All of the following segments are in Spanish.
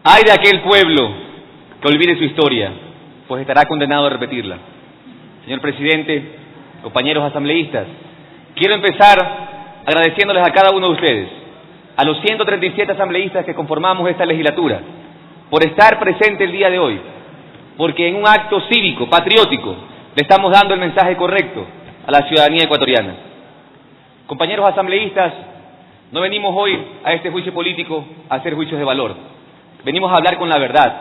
Ay de aquel pueblo que olvide su historia, pues estará condenado a repetirla. Señor presidente, compañeros asambleístas, quiero empezar agradeciéndoles a cada uno de ustedes, a los 137 asambleístas que conformamos esta legislatura, por estar presente el día de hoy, porque en un acto cívico, patriótico, le estamos dando el mensaje correcto a la ciudadanía ecuatoriana. Compañeros asambleístas, no venimos hoy a este juicio político a hacer juicios de valor. Venimos a hablar con la verdad.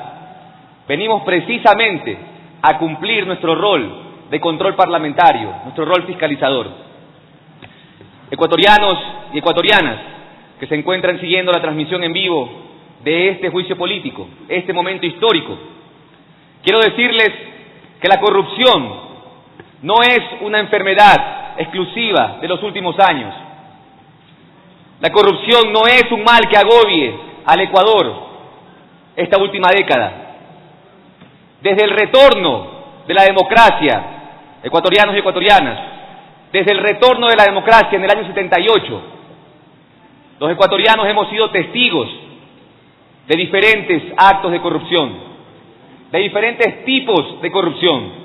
Venimos precisamente a cumplir nuestro rol de control parlamentario, nuestro rol fiscalizador. Ecuatorianos y ecuatorianas que se encuentran siguiendo la transmisión en vivo de este juicio político, este momento histórico, quiero decirles que la corrupción no es una enfermedad exclusiva de los últimos años. La corrupción no es un mal que agobie al Ecuador esta última década. Desde el retorno de la democracia, ecuatorianos y ecuatorianas, desde el retorno de la democracia en el año 78, los ecuatorianos hemos sido testigos de diferentes actos de corrupción, de diferentes tipos de corrupción.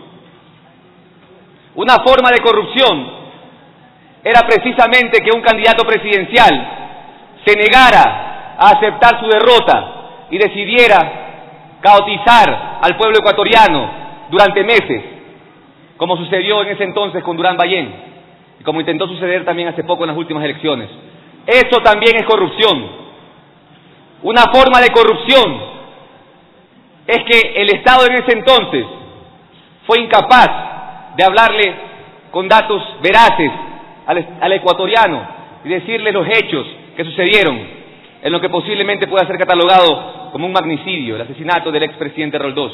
Una forma de corrupción era precisamente que un candidato presidencial se negara a aceptar su derrota y decidiera caotizar al pueblo ecuatoriano durante meses, como sucedió en ese entonces con Durán Ballén, y como intentó suceder también hace poco en las últimas elecciones. Eso también es corrupción. Una forma de corrupción es que el Estado en ese entonces fue incapaz de hablarle con datos veraces al ecuatoriano y decirle los hechos que sucedieron en lo que posiblemente pueda ser catalogado como un magnicidio, el asesinato del expresidente Roldós.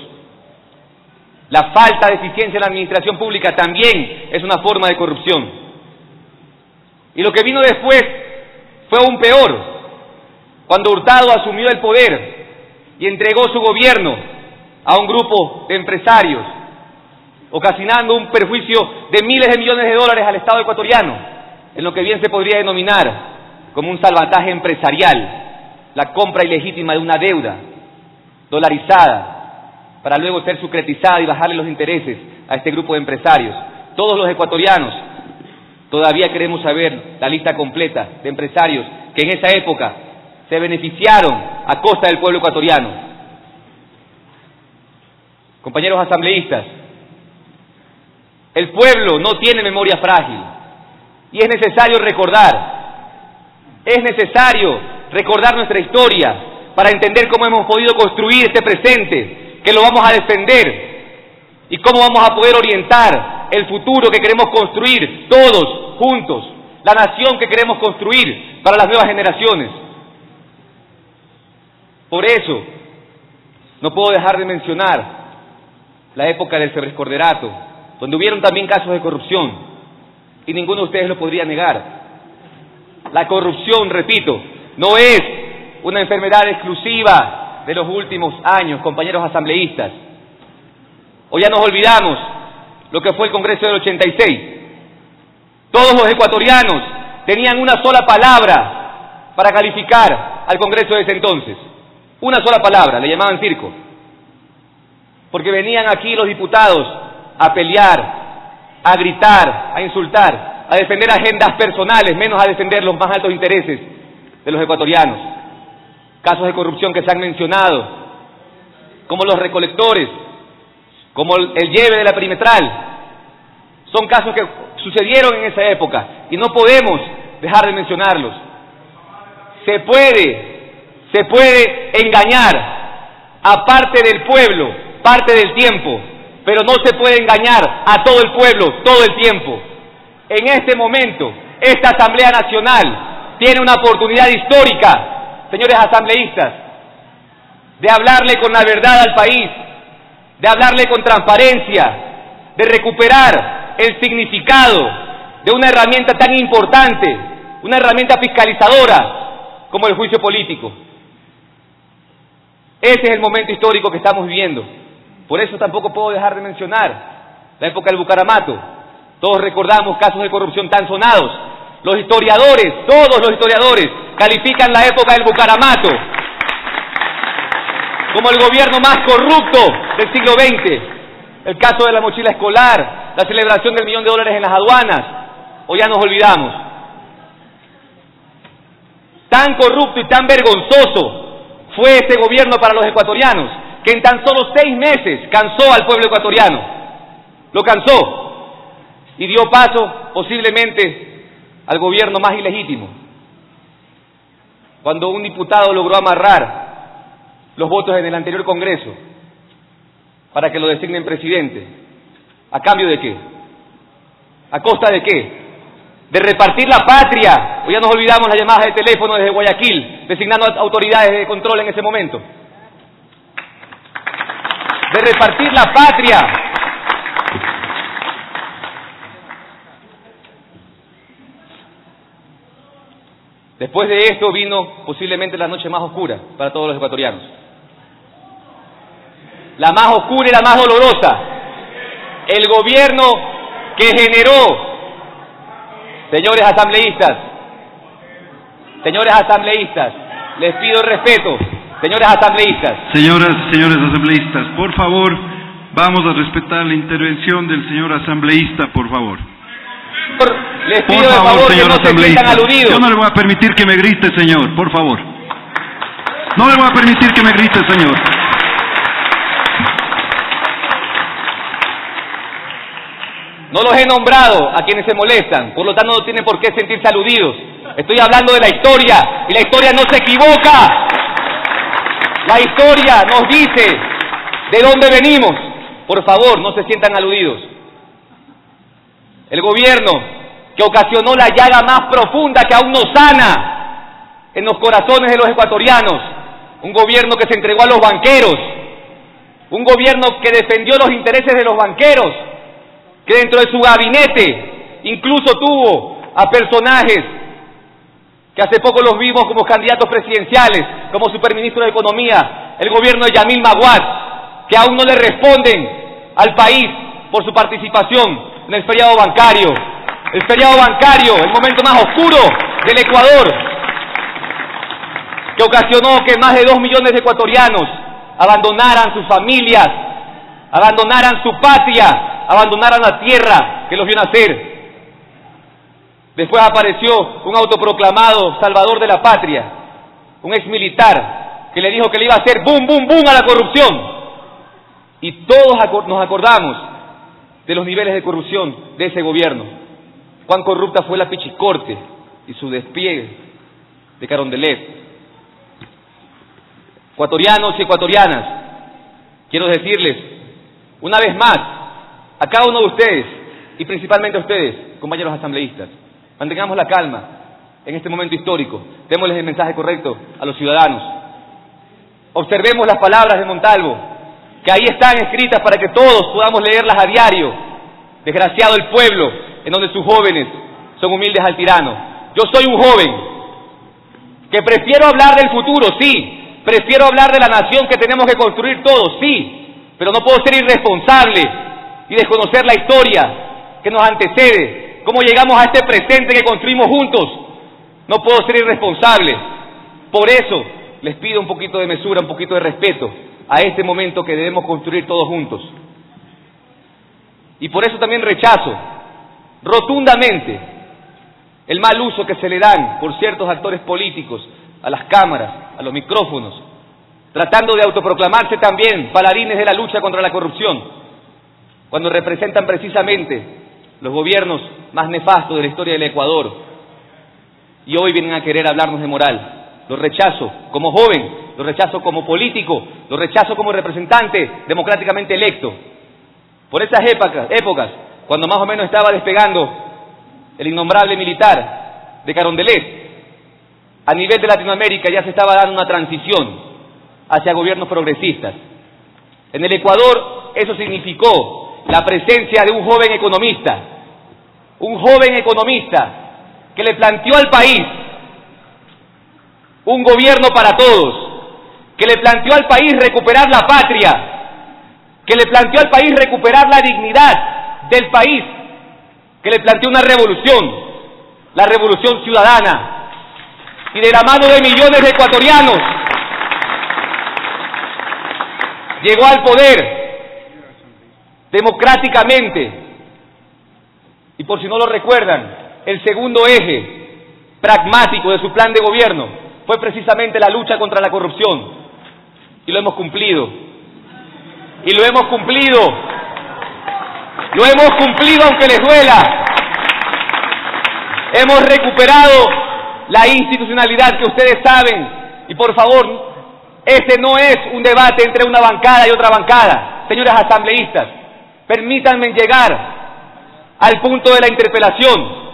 La falta de eficiencia en la administración pública también es una forma de corrupción. Y lo que vino después fue aún peor, cuando Hurtado asumió el poder y entregó su gobierno a un grupo de empresarios, ocasionando un perjuicio de miles de millones de dólares al Estado ecuatoriano, en lo que bien se podría denominar como un salvataje empresarial, la compra ilegítima de una deuda dolarizada, para luego ser sucretizada y bajarle los intereses a este grupo de empresarios. Todos los ecuatorianos todavía queremos saber la lista completa de empresarios que en esa época se beneficiaron a costa del pueblo ecuatoriano. Compañeros asambleístas, el pueblo no tiene memoria frágil y es necesario recordar nuestra historia para entender cómo hemos podido construir este presente, que lo vamos a defender y cómo vamos a poder orientar el futuro que queremos construir todos juntos, la nación que queremos construir para las nuevas generaciones. Por eso, no puedo dejar de mencionar la época del Sobrescorderato, donde hubieron también casos de corrupción, y ninguno de ustedes lo podría negar. La corrupción, repito, no es una enfermedad exclusiva de los últimos años, compañeros asambleístas. Hoy ya nos olvidamos lo que fue el Congreso del 86. Todos los ecuatorianos tenían una sola palabra para calificar al Congreso de ese entonces. Una sola palabra, le llamaban circo. Porque venían aquí los diputados a pelear, a gritar, a insultar, a defender agendas personales, menos a defender los más altos intereses de los ecuatorianos. Casos de corrupción que se han mencionado, como los recolectores, como el lleve de la perimetral, son casos que sucedieron en esa época y no podemos dejar de mencionarlos. Se puede engañar a parte del pueblo, parte del tiempo, pero no se puede engañar a todo el pueblo todo el tiempo. En este momento, esta Asamblea Nacional tiene una oportunidad histórica, señores asambleístas, de hablarle con la verdad al país, de hablarle con transparencia, de recuperar el significado de una herramienta tan importante, una herramienta fiscalizadora como el juicio político. Ese es el momento histórico que estamos viviendo. Por eso tampoco puedo dejar de mencionar la época del Bucaramato. Todos recordamos casos de corrupción tan sonados. Los historiadores, todos los historiadores, califican la época del Bucaramato como el gobierno más corrupto del siglo XX. El caso de la mochila escolar, la celebración del $1 millón en las aduanas, o ya nos olvidamos. Tan corrupto y tan vergonzoso fue ese gobierno para los ecuatorianos, que en tan solo 6 meses cansó al pueblo ecuatoriano. Lo cansó y dio paso posiblemente al gobierno más ilegítimo. Cuando un diputado logró amarrar los votos en el anterior Congreso para que lo designen presidente. ¿A cambio de qué? ¿A costa de qué? De repartir la patria. O ya nos olvidamos las llamadas de teléfono desde Guayaquil, designando autoridades de control en ese momento. De repartir la patria. Después de esto vino posiblemente la noche más oscura para todos los ecuatorianos. La más oscura y la más dolorosa. El gobierno que generó, señores asambleístas, les pido respeto, señores asambleístas. Señoras y señores asambleístas, por favor, vamos a respetar la intervención del señor asambleísta, por favor. Les pido de favor que no se sientan aludidos. Yo no le voy a permitir que me grite, señor, por favor. No le voy a permitir que me grite, señor. No los he nombrado a quienes se molestan, por lo tanto no tienen por qué sentirse aludidos. Estoy hablando de la historia, y la historia no se equivoca. La historia nos dice de dónde venimos. Por favor, no se sientan aludidos. El gobierno que ocasionó la llaga más profunda que aún no sana en los corazones de los ecuatorianos, un gobierno que se entregó a los banqueros, un gobierno que defendió los intereses de los banqueros, que dentro de su gabinete incluso tuvo a personajes que hace poco los vimos como candidatos presidenciales, como superministro de Economía, el gobierno de Yamil Maguad, que aún no le responden al país por su participación en el feriado bancario. El feriado bancario, el momento más oscuro del Ecuador, que ocasionó que más de 2 millones de ecuatorianos abandonaran sus familias, abandonaran su patria, abandonaran la tierra que los vio nacer. Después apareció un autoproclamado salvador de la patria, un exmilitar que le dijo que le iba a hacer boom, boom, boom a la corrupción. Y todos nos acordamos de los niveles de corrupción de ese gobierno. Cuán corrupta fue la Pichicorte y su despliegue de Carondelet. Ecuatorianos y ecuatorianas, quiero decirles una vez más a cada uno de ustedes y principalmente a ustedes, compañeros asambleístas, mantengamos la calma en este momento histórico, démosles el mensaje correcto a los ciudadanos. Observemos las palabras de Montalvo, que ahí están escritas para que todos podamos leerlas a diario. Desgraciado el pueblo en donde sus jóvenes son humildes al tirano. Yo soy un joven que prefiero hablar del futuro, sí, prefiero hablar de la nación que tenemos que construir todos, sí, pero no puedo ser irresponsable y desconocer la historia que nos antecede, cómo llegamos a este presente que construimos juntos. No puedo ser irresponsable. Por eso les pido un poquito de mesura, un poquito de respeto a este momento que debemos construir todos juntos. Y por eso también rechazo rotundamente el mal uso que se le dan por ciertos actores políticos a las cámaras, a los micrófonos, tratando de autoproclamarse también paladines de la lucha contra la corrupción, cuando representan precisamente los gobiernos más nefastos de la historia del Ecuador, y hoy vienen a querer hablarnos de moral. Lo rechazo como joven, lo rechazo como político, lo rechazo como representante democráticamente electo. Por esas épocas, cuando más o menos estaba despegando el innombrable militar de Carondelet, a nivel de Latinoamérica ya se estaba dando una transición hacia gobiernos progresistas. En el Ecuador eso significó la presencia de un joven economista que le planteó al país un gobierno para todos, que le planteó al país recuperar la patria, que le planteó al país recuperar la dignidad del país, que le planteó una revolución, la revolución ciudadana, y de la mano de millones de ecuatorianos llegó al poder democráticamente. Y por si no lo recuerdan, el segundo eje pragmático de su plan de gobierno fue precisamente la lucha contra la corrupción. Y lo hemos cumplido. Y lo hemos cumplido. Lo hemos cumplido aunque les duela. Hemos recuperado la institucionalidad que ustedes saben. Y por favor, este no es un debate entre una bancada y otra bancada. Señores asambleístas, permítanme llegar al punto de la interpelación,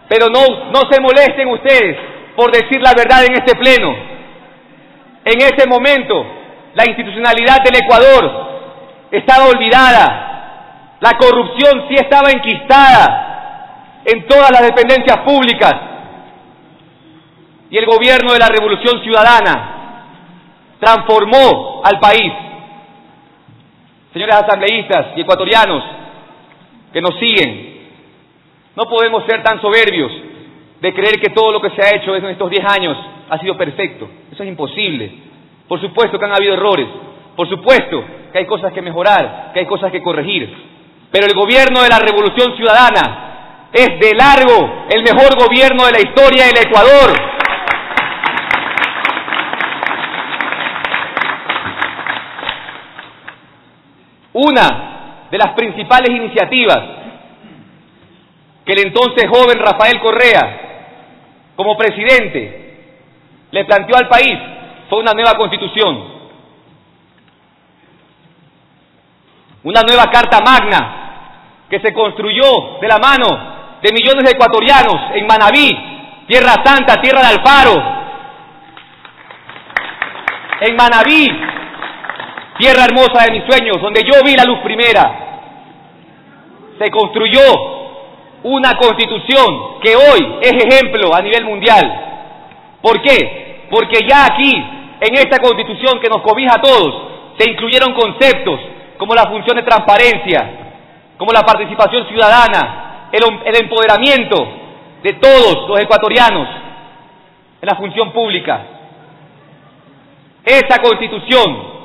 pero no se molesten ustedes por decir la verdad en este pleno. En ese momento, la institucionalidad del Ecuador estaba olvidada, la corrupción sí estaba enquistada en todas las dependencias públicas, y el gobierno de la Revolución Ciudadana transformó al país. Señores asambleístas y ecuatorianos que nos siguen, no podemos ser tan soberbios de creer que todo lo que se ha hecho en estos 10 años ha sido perfecto. Eso es imposible. Por supuesto que han habido errores, por supuesto que hay cosas que mejorar, que hay cosas que corregir, pero el gobierno de la Revolución Ciudadana es de largo el mejor gobierno de la historia del Ecuador. Una de las principales iniciativas que el entonces joven Rafael Correa, como presidente, le planteó al país fue una nueva constitución, una nueva carta magna que se construyó de la mano de millones de ecuatorianos en Manabí, Tierra Santa, tierra de Alfaro, en Manabí, tierra hermosa de mis sueños, donde yo vi la luz primera. Se construyó una constitución que hoy es ejemplo a nivel mundial. ¿Por qué? Porque ya aquí, en esta constitución que nos cobija a todos, se incluyeron conceptos como la función de transparencia, como la participación ciudadana, el empoderamiento de todos los ecuatorianos en la función pública. Esta constitución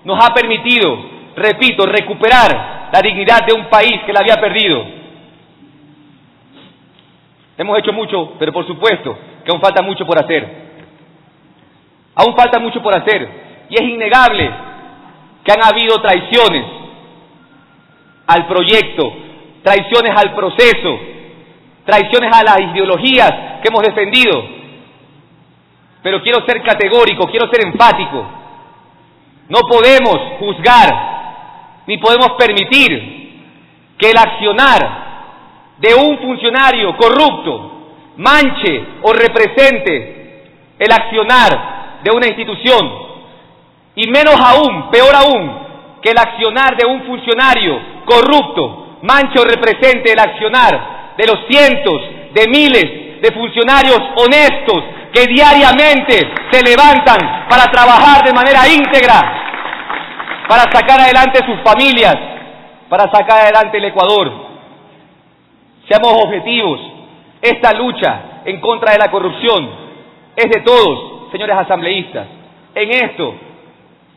nos ha permitido, repito, recuperar la dignidad de un país que la había perdido. Hemos hecho mucho, pero por supuesto que aún falta mucho por hacer. Aún falta mucho por hacer. Y es innegable que han habido traiciones al proyecto, traiciones al proceso, traiciones a las ideologías que hemos defendido. Pero quiero ser categórico, quiero ser enfático. No podemos juzgar, ni podemos permitir que el accionar de un funcionario corrupto manche o represente el accionar de una institución, y menos aún, peor aún, que el accionar de un funcionario corrupto manche o represente el accionar de los cientos de miles de funcionarios honestos que diariamente se levantan para trabajar de manera íntegra, para sacar adelante sus familias, para sacar adelante el Ecuador. Seamos objetivos. Esta lucha en contra de la corrupción es de todos, señores asambleístas. En esto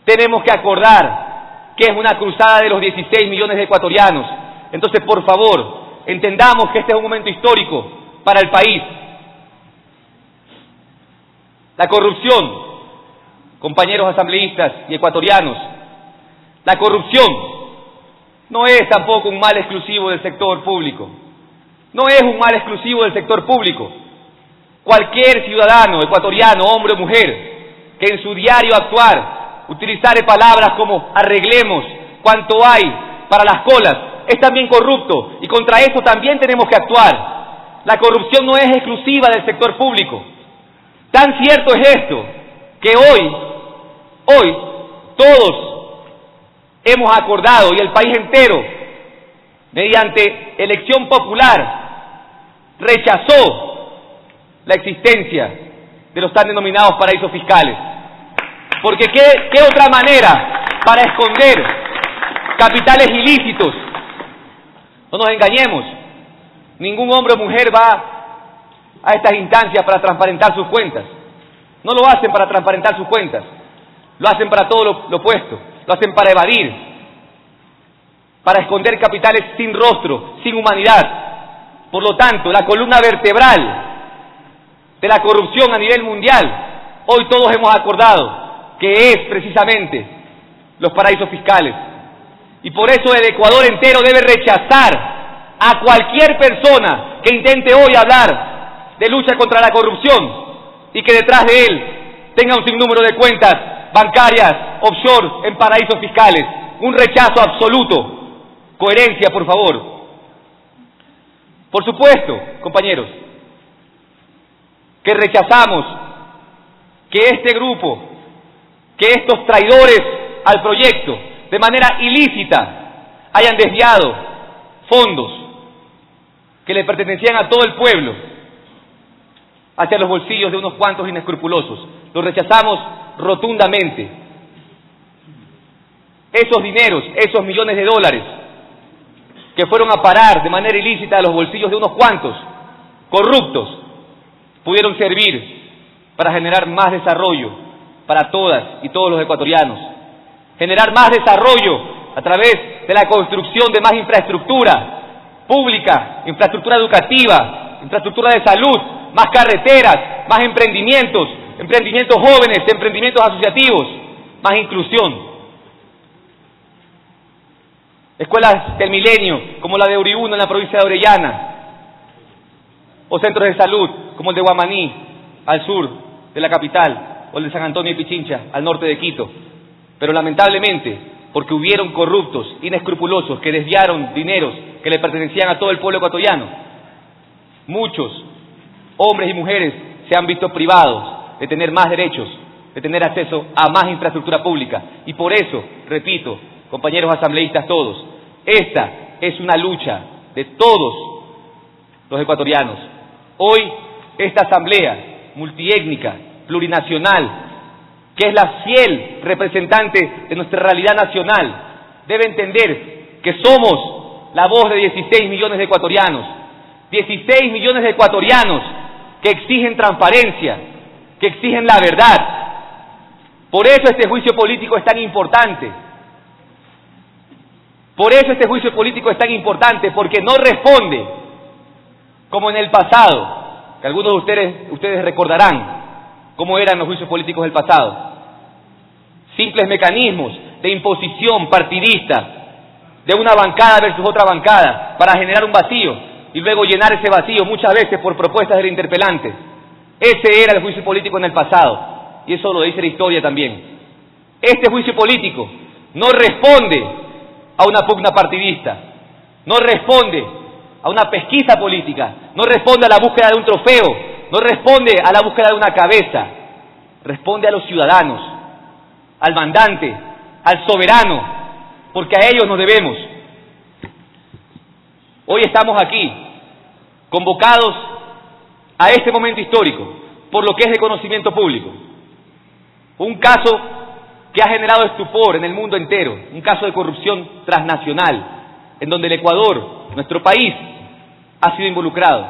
tenemos que acordar que es una cruzada de los 16 millones de ecuatorianos. Entonces, por favor, entendamos que este es un momento histórico para el país. La corrupción, compañeros asambleístas y ecuatorianos, la corrupción no es tampoco un mal exclusivo del sector público. No es un mal exclusivo del sector público. Cualquier ciudadano ecuatoriano, hombre o mujer, que en su diario actuar utilizare palabras como arreglemos cuanto hay para las colas, es también corrupto, y contra eso también tenemos que actuar. La corrupción no es exclusiva del sector público. Tan cierto es esto, que hoy, todos hemos acordado, y el país entero, mediante elección popular, rechazó la existencia de los tan denominados paraísos fiscales. Porque ¿qué otra manera para esconder capitales ilícitos? No nos engañemos, ningún hombre o mujer va a estas instancias para transparentar sus cuentas. No lo hacen para transparentar sus cuentas, lo hacen para todo lo opuesto. lo hacen para evadir, para esconder capitales sin rostro, sin humanidad. Por lo tanto, la columna vertebral de la corrupción a nivel mundial, hoy todos hemos acordado que es precisamente los paraísos fiscales. Y por eso el Ecuador entero debe rechazar a cualquier persona que intente hoy hablar de lucha contra la corrupción y que detrás de él tenga un sinnúmero de cuentas bancarias, offshore, en paraísos fiscales. Un rechazo absoluto. Coherencia, por favor. Por supuesto, compañeros, que rechazamos que este grupo, que estos traidores al proyecto, de manera ilícita, hayan desviado fondos que le pertenecían a todo el pueblo hacia los bolsillos de unos cuantos inescrupulosos. Lo rechazamos rotundamente. Esos dineros, esos millones de dólares que fueron a parar de manera ilícita a los bolsillos de unos cuantos corruptos, pudieron servir para generar más desarrollo para todas y todos los ecuatorianos, generar más desarrollo a través de la construcción de más infraestructura pública, infraestructura educativa, infraestructura de salud, más carreteras, más emprendimientos, emprendimientos jóvenes, emprendimientos asociativos, más inclusión. Escuelas del milenio, como la de Uriuno en la provincia de Orellana, o centros de salud, como el de Guamaní, al sur de la capital, o el de San Antonio y Pichincha, al norte de Quito. Pero lamentablemente, porque hubieron corruptos, inescrupulosos, que desviaron dineros que le pertenecían a todo el pueblo ecuatoriano, muchos hombres y mujeres se han visto privados de tener más derechos, de tener acceso a más infraestructura pública. Y por eso, repito, compañeros asambleístas todos, esta es una lucha de todos los ecuatorianos. Hoy, esta asamblea multiétnica, plurinacional, que es la fiel representante de nuestra realidad nacional, debe entender que somos la voz de 16 millones de ecuatorianos, 16 millones de ecuatorianos que exigen transparencia, que exigen la verdad. Por eso este juicio político es tan importante. Por eso este juicio político es tan importante, porque no responde, como en el pasado, que algunos de ustedes recordarán cómo eran los juicios políticos del pasado. Simples mecanismos de imposición partidista de una bancada versus otra bancada para generar un vacío y luego llenar ese vacío muchas veces por propuestas del interpelante. Ese era el juicio político en el pasado, y eso lo dice la historia también. Este juicio político no responde a una pugna partidista, no responde a una pesquisa política, no responde a la búsqueda de un trofeo, no responde a la búsqueda de una cabeza, responde a los ciudadanos, al mandante, al soberano, porque a ellos nos debemos. Hoy estamos aquí, convocados a este momento histórico, por lo que es de conocimiento público. Un caso que ha generado estupor en el mundo entero, un caso de corrupción transnacional, en donde el Ecuador, nuestro país, ha sido involucrado.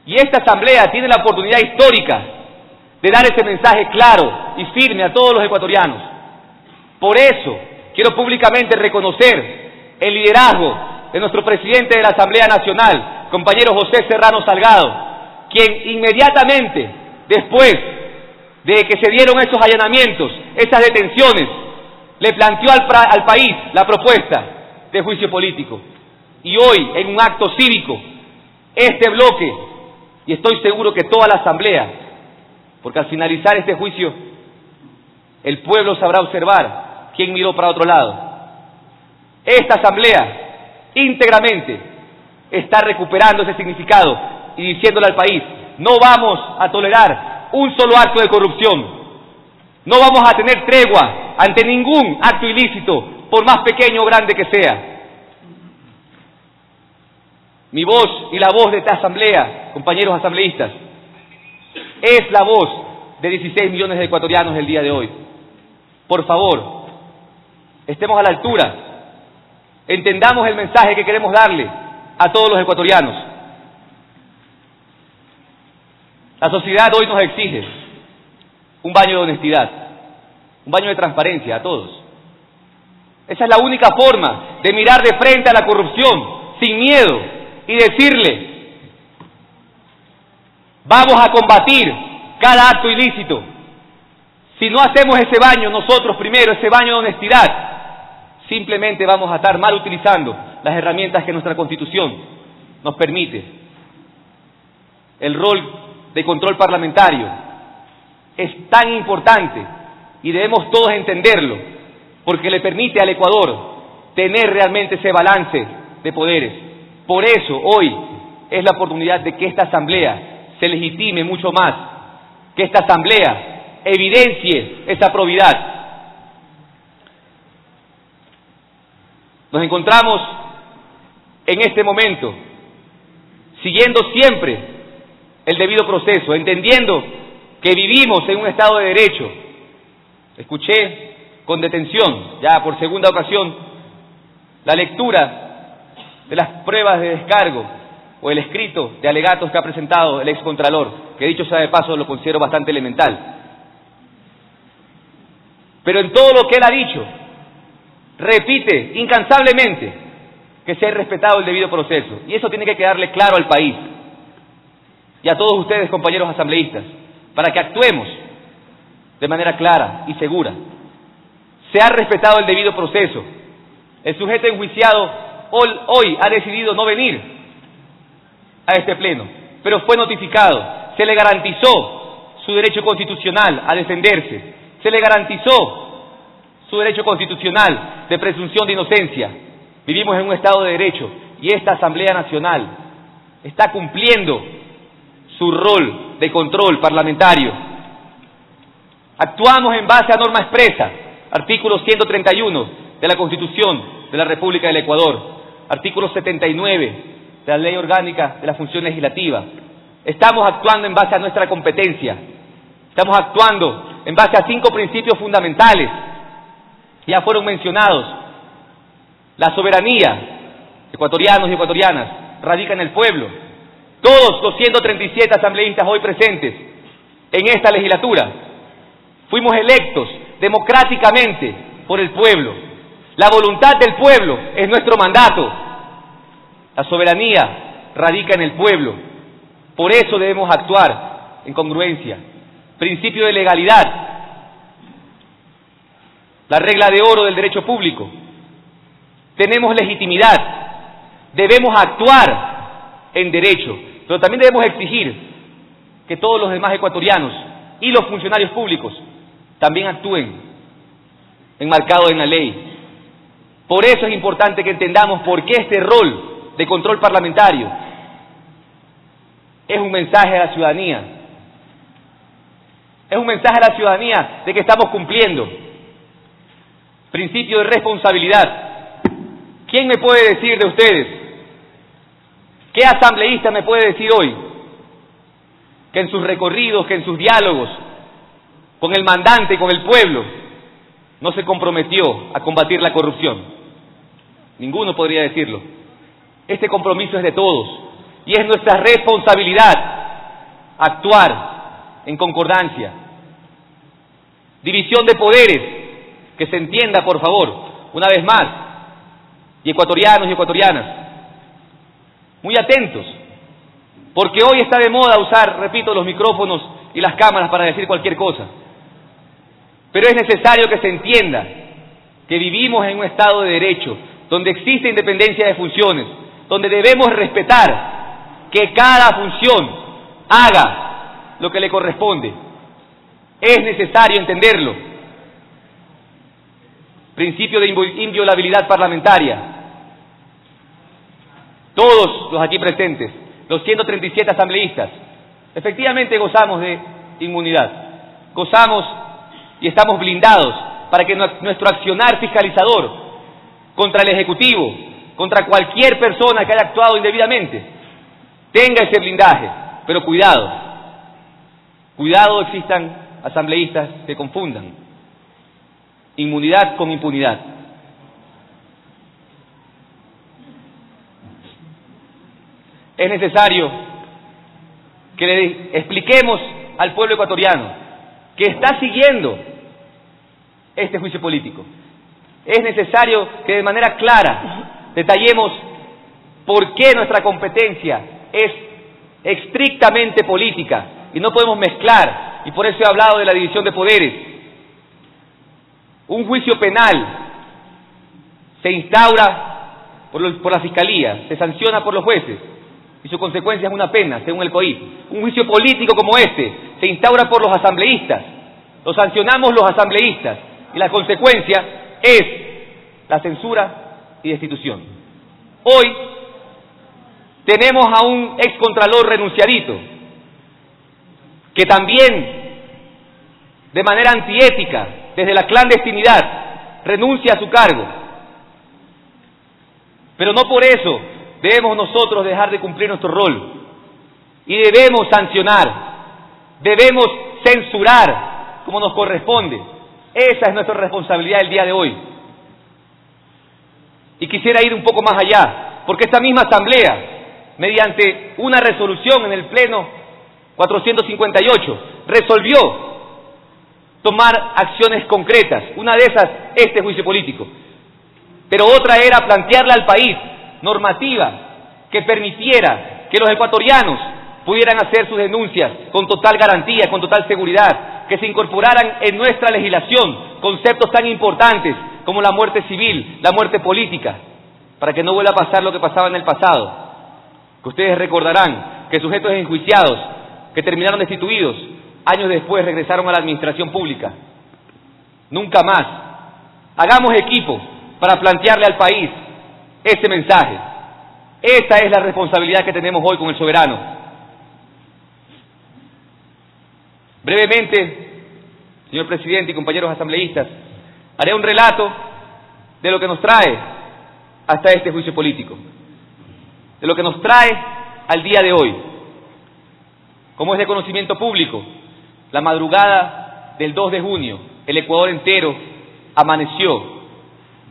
Y esta asamblea tiene la oportunidad histórica de dar ese mensaje claro y firme a todos los ecuatorianos. Por eso, quiero públicamente reconocer el liderazgo de nuestro presidente de la Asamblea Nacional, compañero José Serrano Salgado, quien inmediatamente después de que se dieron esos allanamientos, esas detenciones, le planteó al país la propuesta de juicio político. Y hoy, en un acto cívico, este bloque, y estoy seguro que toda la Asamblea, porque al finalizar este juicio, el pueblo sabrá observar quién miró para otro lado. Esta Asamblea, íntegramente, está recuperando ese significado y diciéndole al país: no vamos a tolerar un solo acto de corrupción, no vamos a tener tregua ante ningún acto ilícito, por más pequeño o grande que sea. Mi voz y la voz de esta asamblea, compañeros asambleístas, es la voz de 16 millones de ecuatorianos el día de hoy. Por favor, estemos a la altura, entendamos el mensaje que queremos darle a todos los ecuatorianos. La sociedad hoy nos exige un baño de honestidad, un baño de transparencia a todos. Esa es la única forma de mirar de frente a la corrupción, sin miedo, y decirle: vamos a combatir cada acto ilícito. Si no hacemos ese baño nosotros primero, ese baño de honestidad, simplemente vamos a estar mal utilizando las herramientas que nuestra Constitución nos permite. El rol de control parlamentario es tan importante y debemos todos entenderlo, porque le permite al Ecuador tener realmente ese balance de poderes. Por eso hoy es la oportunidad de que esta Asamblea se legitime mucho más, que esta Asamblea evidencie esa probidad. Nos encontramos en este momento siguiendo siempre el debido proceso, entendiendo que vivimos en un Estado de Derecho. Escuché con detención, ya por segunda ocasión, la lectura de las pruebas de descargo o el escrito de alegatos que ha presentado el excontralor, que dicho sea de paso lo considero bastante elemental. Pero en todo lo que él ha dicho, repite incansablemente que se ha respetado el debido proceso, y eso tiene que quedarle claro al país y a todos ustedes, compañeros asambleístas, para que actuemos de manera clara y segura. Se ha respetado el debido proceso. El sujeto enjuiciado hoy ha decidido no venir a este pleno, pero fue notificado, se le garantizó su derecho constitucional a defenderse, se le garantizó su derecho constitucional de presunción de inocencia. Vivimos en un Estado de Derecho y esta Asamblea Nacional está cumpliendo su rol de control parlamentario. Actuamos en base a norma expresa, artículo 131 de la Constitución de la República del Ecuador, artículo 79 de la Ley Orgánica de la Función Legislativa. Estamos actuando en base a nuestra competencia, estamos actuando en base a 5 principios fundamentales. Ya fueron mencionados. La soberanía, ecuatorianos y ecuatorianas, radica en el pueblo. Todos los 137 asambleístas hoy presentes en esta legislatura fuimos electos democráticamente por el pueblo. La voluntad del pueblo es nuestro mandato. La soberanía radica en el pueblo. Por eso debemos actuar en congruencia. Principio de legalidad. La regla de oro del derecho público. Tenemos legitimidad, debemos actuar en derecho, pero también debemos exigir que todos los demás ecuatorianos y los funcionarios públicos también actúen enmarcados en la ley. Por eso es importante que entendamos por qué este rol de control parlamentario es un mensaje a la ciudadanía. Es un mensaje a la ciudadanía de que estamos cumpliendo. Principio de responsabilidad. ¿Quién me puede decir de ustedes? ¿Qué asambleísta me puede decir hoy que en sus recorridos, que en sus diálogos con el mandante, con el pueblo, no se comprometió a combatir la corrupción? Ninguno podría decirlo. Este compromiso es de todos y es nuestra responsabilidad actuar en concordancia. División de poderes, que se entienda, por favor, una vez más. Y ecuatorianos y ecuatorianas, muy atentos, porque hoy está de moda usar, repito, los micrófonos y las cámaras para decir cualquier cosa. Pero es necesario que se entienda que vivimos en un Estado de Derecho, donde existe independencia de funciones, donde debemos respetar que cada función haga lo que le corresponde. Es necesario entenderlo. Principio de inviolabilidad parlamentaria. Todos los aquí presentes, los 137 asambleístas, efectivamente gozamos de inmunidad. Gozamos y estamos blindados para que nuestro accionar fiscalizador contra el Ejecutivo, contra cualquier persona que haya actuado indebidamente, tenga ese blindaje. Pero cuidado, cuidado existan asambleístas que confundan inmunidad con impunidad. Es necesario que le expliquemos al pueblo ecuatoriano que está siguiendo este juicio político. es necesario que de manera clara detallemos por qué nuestra competencia es estrictamente política y no podemos mezclar, y por eso he hablado de la división de poderes. Un juicio penal se instaura por la Fiscalía, se sanciona por los jueces y su consecuencia es una pena, según el COIP. Un juicio político como este se instaura por los asambleístas, lo sancionamos los asambleístas y la consecuencia es la censura y destitución. Hoy tenemos a un excontralor renunciadito que también de manera antiética, desde la clandestinidad, renuncia a su cargo. Pero no por eso debemos nosotros dejar de cumplir nuestro rol y debemos sancionar, debemos censurar como nos corresponde. Esa es nuestra responsabilidad el día de hoy. Y quisiera ir un poco más allá, porque esta misma asamblea, mediante una resolución en el Pleno 458, resolvió tomar acciones concretas. Una de esas, este juicio político. Pero otra era plantearle al país normativa que permitiera que los ecuatorianos pudieran hacer sus denuncias con total garantía, con total seguridad, que se incorporaran en nuestra legislación conceptos tan importantes como la muerte civil, la muerte política, para que no vuelva a pasar lo que pasaba en el pasado, que ustedes recordarán que sujetos enjuiciados que terminaron destituidos, años después regresaron a la administración pública. Nunca más. Hagamos equipo para plantearle al país ese mensaje. Esa es la responsabilidad que tenemos hoy con el soberano. Brevemente, señor presidente y compañeros asambleístas, haré un relato de lo que nos trae hasta este juicio político, de lo que nos trae al día de hoy. Como es de conocimiento público, la madrugada del 2 de junio, el Ecuador entero amaneció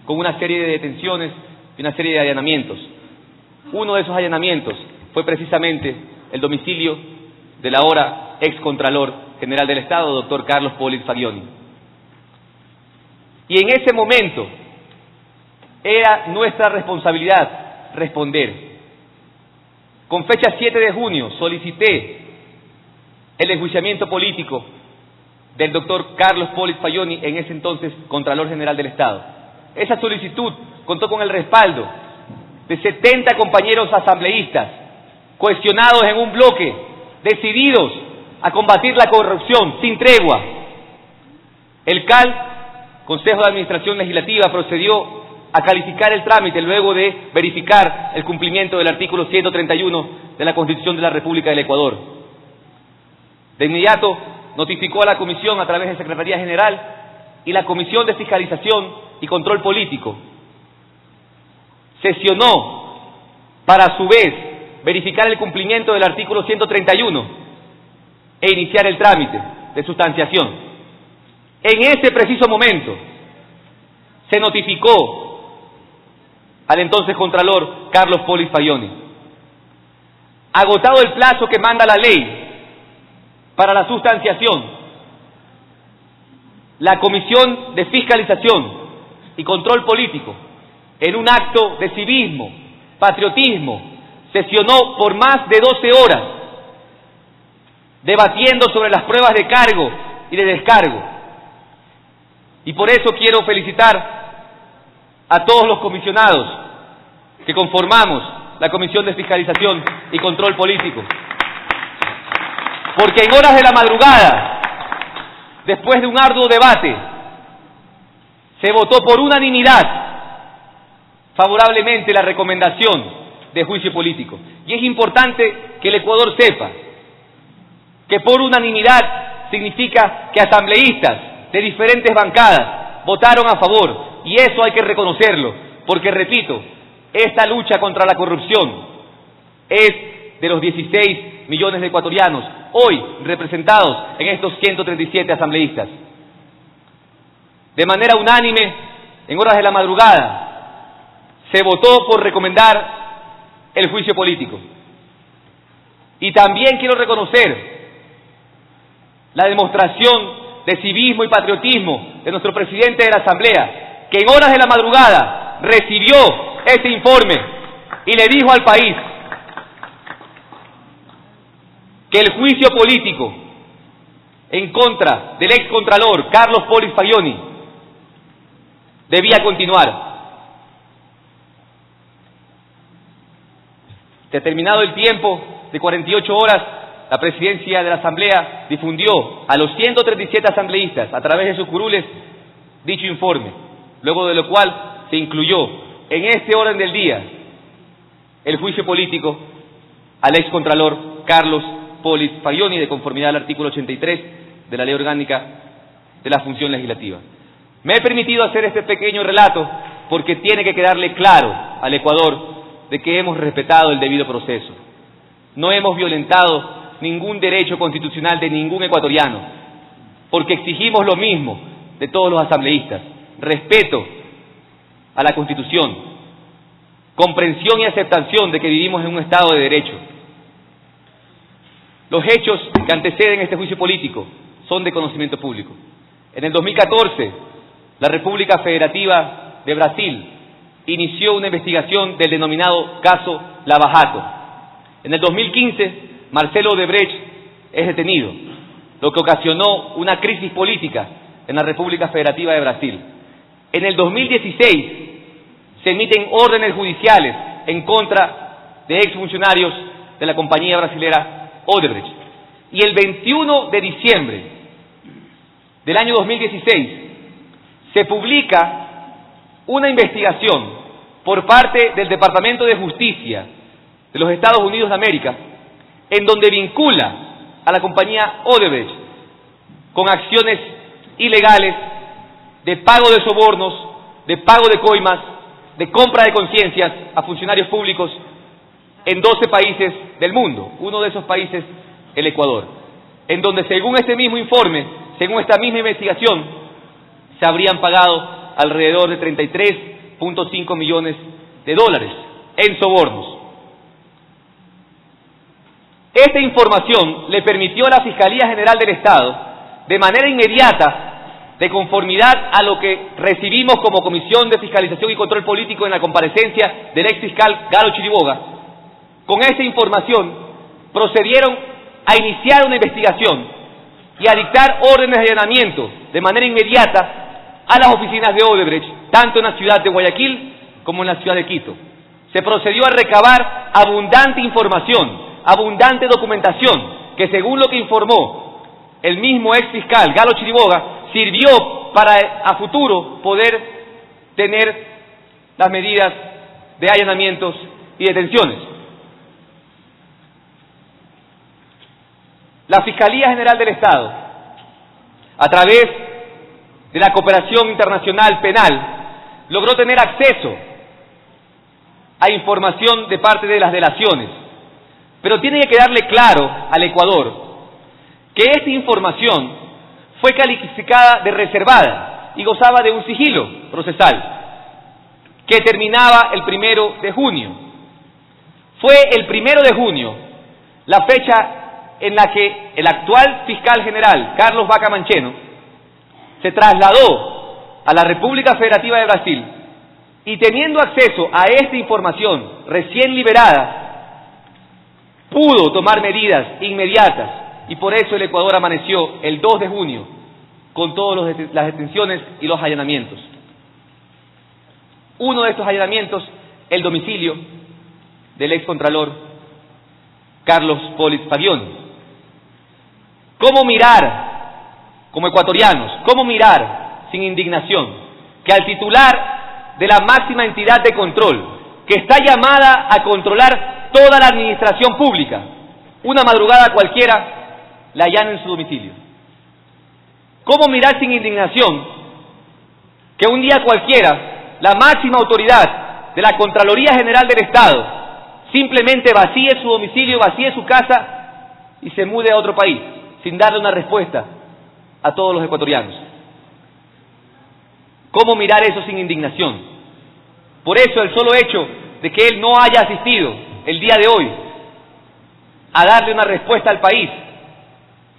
con una serie de detenciones y una serie de allanamientos. Uno de esos allanamientos fue precisamente el domicilio del ahora excontralor general del Estado, doctor Carlos Polis Fagioni. Y en ese momento era nuestra responsabilidad responder. Con fecha 7 de junio solicité el enjuiciamiento político del doctor Carlos Polis Fagioni, en ese entonces Contralor General del Estado. Esa solicitud contó con el respaldo de 70 compañeros asambleístas, cohesionados en un bloque, decididos a combatir la corrupción sin tregua. El CAL, Consejo de Administración Legislativa, procedió a calificar el trámite luego de verificar el cumplimiento del artículo 131 de la Constitución de la República del Ecuador. De inmediato notificó a la Comisión a través de Secretaría General y la Comisión de Fiscalización y Control Político sesionó para a su vez verificar el cumplimiento del artículo 131 e iniciar el trámite de sustanciación. En ese preciso momento se notificó al entonces Contralor Carlos Polis Fagioni. Agotado el plazo que manda la ley para la sustanciación, la Comisión de Fiscalización y Control Político, en un acto de civismo, patriotismo, sesionó por más de 12 horas, debatiendo sobre las pruebas de cargo y de descargo. Y por eso quiero felicitar a todos los comisionados que conformamos la Comisión de Fiscalización y Control Político. Porque en horas de la madrugada, después de un arduo debate, se votó por unanimidad favorablemente la recomendación de juicio político. Y es importante que el Ecuador sepa que por unanimidad significa que asambleístas de diferentes bancadas votaron a favor, y eso hay que reconocerlo, porque repito, esta lucha contra la corrupción es de los 16 millones de ecuatorianos hoy representados en estos 137 asambleístas. De manera unánime, en horas de la madrugada, se votó por recomendar el juicio político. Y también quiero reconocer la demostración de civismo y patriotismo de nuestro presidente de la Asamblea, que en horas de la madrugada recibió ese informe y le dijo al país que el juicio político en contra del excontralor Carlos Polis Fagioni debía continuar. Determinado el tiempo de 48 horas, la presidencia de la Asamblea difundió a los 137 asambleístas a través de sus curules dicho informe, luego de lo cual se incluyó en este orden del día el juicio político al excontralor Carlos Polis Fagioni, de conformidad al artículo 83 de la Ley Orgánica de la Función Legislativa. Me he permitido hacer este pequeño relato porque tiene que quedarle claro al Ecuador de que hemos respetado el debido proceso. No hemos violentado ningún derecho constitucional de ningún ecuatoriano, porque exigimos lo mismo de todos los asambleístas: respeto a la Constitución, comprensión y aceptación de que vivimos en un Estado de Derecho. Los hechos que anteceden este juicio político son de conocimiento público. En el 2014, la República Federativa de Brasil inició una investigación del denominado caso Lava Jato. En el 2015, Marcelo Odebrecht es detenido, lo que ocasionó una crisis política en la República Federativa de Brasil. En el 2016 se emiten órdenes judiciales en contra de exfuncionarios de la compañía brasilera Odebrecht. Y el 21 de diciembre del año 2016 se publica una investigación por parte del Departamento de Justicia de los Estados Unidos de América, en donde vincula a la compañía Odebrecht con acciones ilegales de pago de sobornos, de pago de coimas, de compra de conciencias a funcionarios públicos en 12 países del mundo, uno de esos países el Ecuador, en donde según este mismo informe, según esta misma investigación, se habrían pagado alrededor de 33.5 millones de dólares en sobornos. Esta información le permitió a la Fiscalía General del Estado, de manera inmediata, de conformidad a lo que recibimos como Comisión de Fiscalización y Control Político en la comparecencia del ex fiscal Galo Chiriboga, con esta información procedieron a iniciar una investigación y a dictar órdenes de allanamiento de manera inmediata a las oficinas de Odebrecht, tanto en la ciudad de Guayaquil como en la ciudad de Quito. Se procedió a recabar abundante información, abundante documentación, que según lo que informó el mismo ex fiscal Galo Chiriboga, sirvió para a futuro poder tener las medidas de allanamientos y detenciones. La Fiscalía General del Estado, a través de la Cooperación Internacional Penal, logró tener acceso a información de parte de las delaciones, pero tiene que quedarle claro al Ecuador que esta información fue calificada de reservada y gozaba de un sigilo procesal que terminaba el 1 de junio. Fue el 1 de junio la fecha en la que el actual fiscal general, Carlos Vaca Mancheno, se trasladó a la República Federativa de Brasil y, teniendo acceso a esta información recién liberada, pudo tomar medidas inmediatas, y por eso el Ecuador amaneció el 2 de junio con todas las detenciones y los allanamientos. Uno de estos allanamientos, el domicilio del excontralor Carlos Polis Fagioni. ¿Cómo mirar, como ecuatorianos, cómo mirar sin indignación que al titular de la máxima entidad de control, que está llamada a controlar toda la administración pública, una madrugada cualquiera la allanen en su domicilio? ¿Cómo mirar sin indignación que un día cualquiera la máxima autoridad de la Contraloría General del Estado simplemente vacíe su domicilio, vacíe su casa y se mude a otro país, sin darle una respuesta a todos los ecuatorianos? ¿Cómo mirar eso sin indignación? Por eso el solo hecho de que él no haya asistido el día de hoy a darle una respuesta al país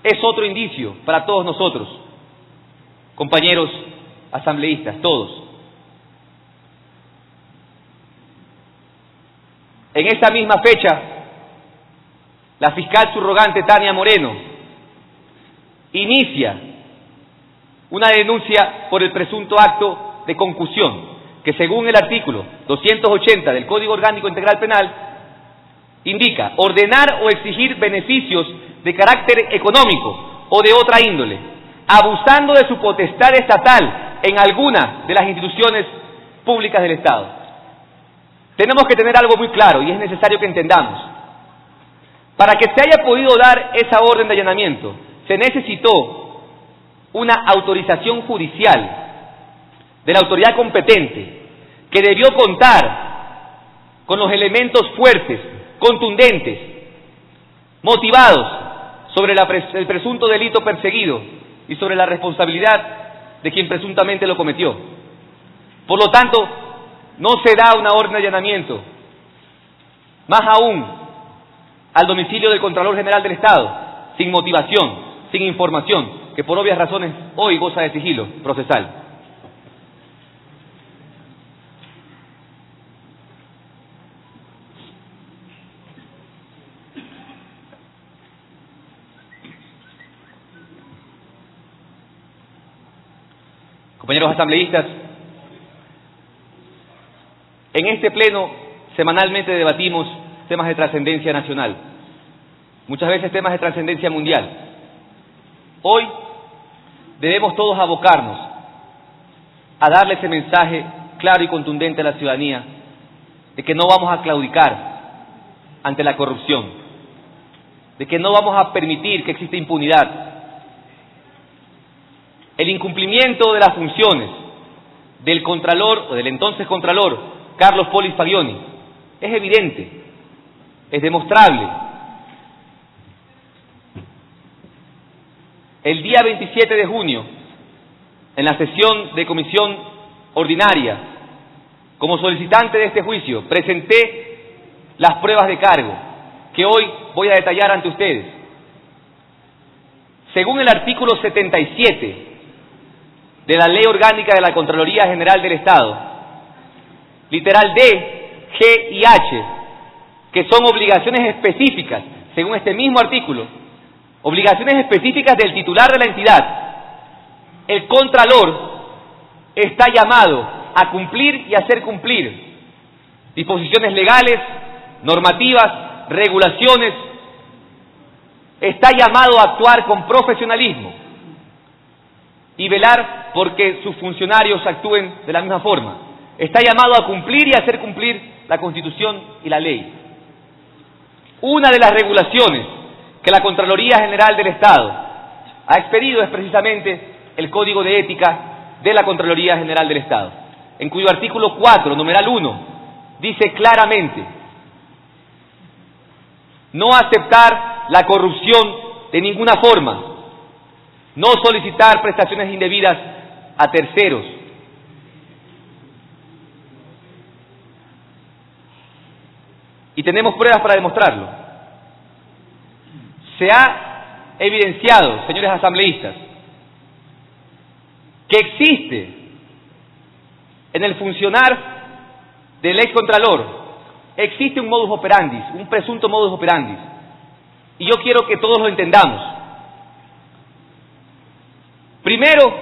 es otro indicio para todos nosotros, compañeros asambleístas, todos, En esta misma fecha, la fiscal subrogante Tania Moreno inicia una denuncia por el presunto acto de concusión, que según el artículo 280 del Código Orgánico Integral Penal, indica ordenar o exigir beneficios de carácter económico o de otra índole, abusando de su potestad estatal en alguna de las instituciones públicas del Estado. Tenemos que tener algo muy claro y es necesario que entendamos. Para que se haya podido dar esa orden de allanamiento, se necesitó una autorización judicial de la autoridad competente, que debió contar con los elementos fuertes, contundentes, motivados sobre el presunto delito perseguido y sobre la responsabilidad de quien presuntamente lo cometió. Por lo tanto, no se da una orden de allanamiento, más aún al domicilio del Contralor General del Estado, sin motivación, sin información, que por obvias razones hoy goza de sigilo procesal. Compañeros asambleístas, en este pleno semanalmente debatimos temas de trascendencia nacional, muchas veces temas de trascendencia mundial. Hoy debemos todos abocarnos a darle ese mensaje claro y contundente a la ciudadanía de que no vamos a claudicar ante la corrupción, de que no vamos a permitir que exista impunidad. El incumplimiento de las funciones del Contralor o del entonces Contralor Carlos Polis Fagioni es evidente, es demostrable. El día 27 de junio, en la sesión de comisión ordinaria, como solicitante de este juicio, presenté las pruebas de cargo que hoy voy a detallar ante ustedes. Según el artículo 77 de la Ley Orgánica de la Contraloría General del Estado, literal D, G y H, que son obligaciones específicas, según este mismo artículo, obligaciones específicas del titular de la entidad, el Contralor está llamado a cumplir y hacer cumplir disposiciones legales, normativas, regulaciones, está llamado a actuar con profesionalismo y velar porque sus funcionarios actúen de la misma forma. Está llamado a cumplir y hacer cumplir la Constitución y la ley. Una de las regulaciones que la Contraloría General del Estado ha expedido es precisamente el Código de Ética de la Contraloría General del Estado, en cuyo artículo 4, numeral 1, dice claramente: no aceptar la corrupción de ninguna forma, no solicitar prestaciones indebidas a terceros, y tenemos pruebas para demostrarlo. Se ha evidenciado, señores asambleístas, que existe en el funcionar del excontralor, existe un modus operandi, un presunto modus operandi, y yo quiero que todos lo entendamos. Primero,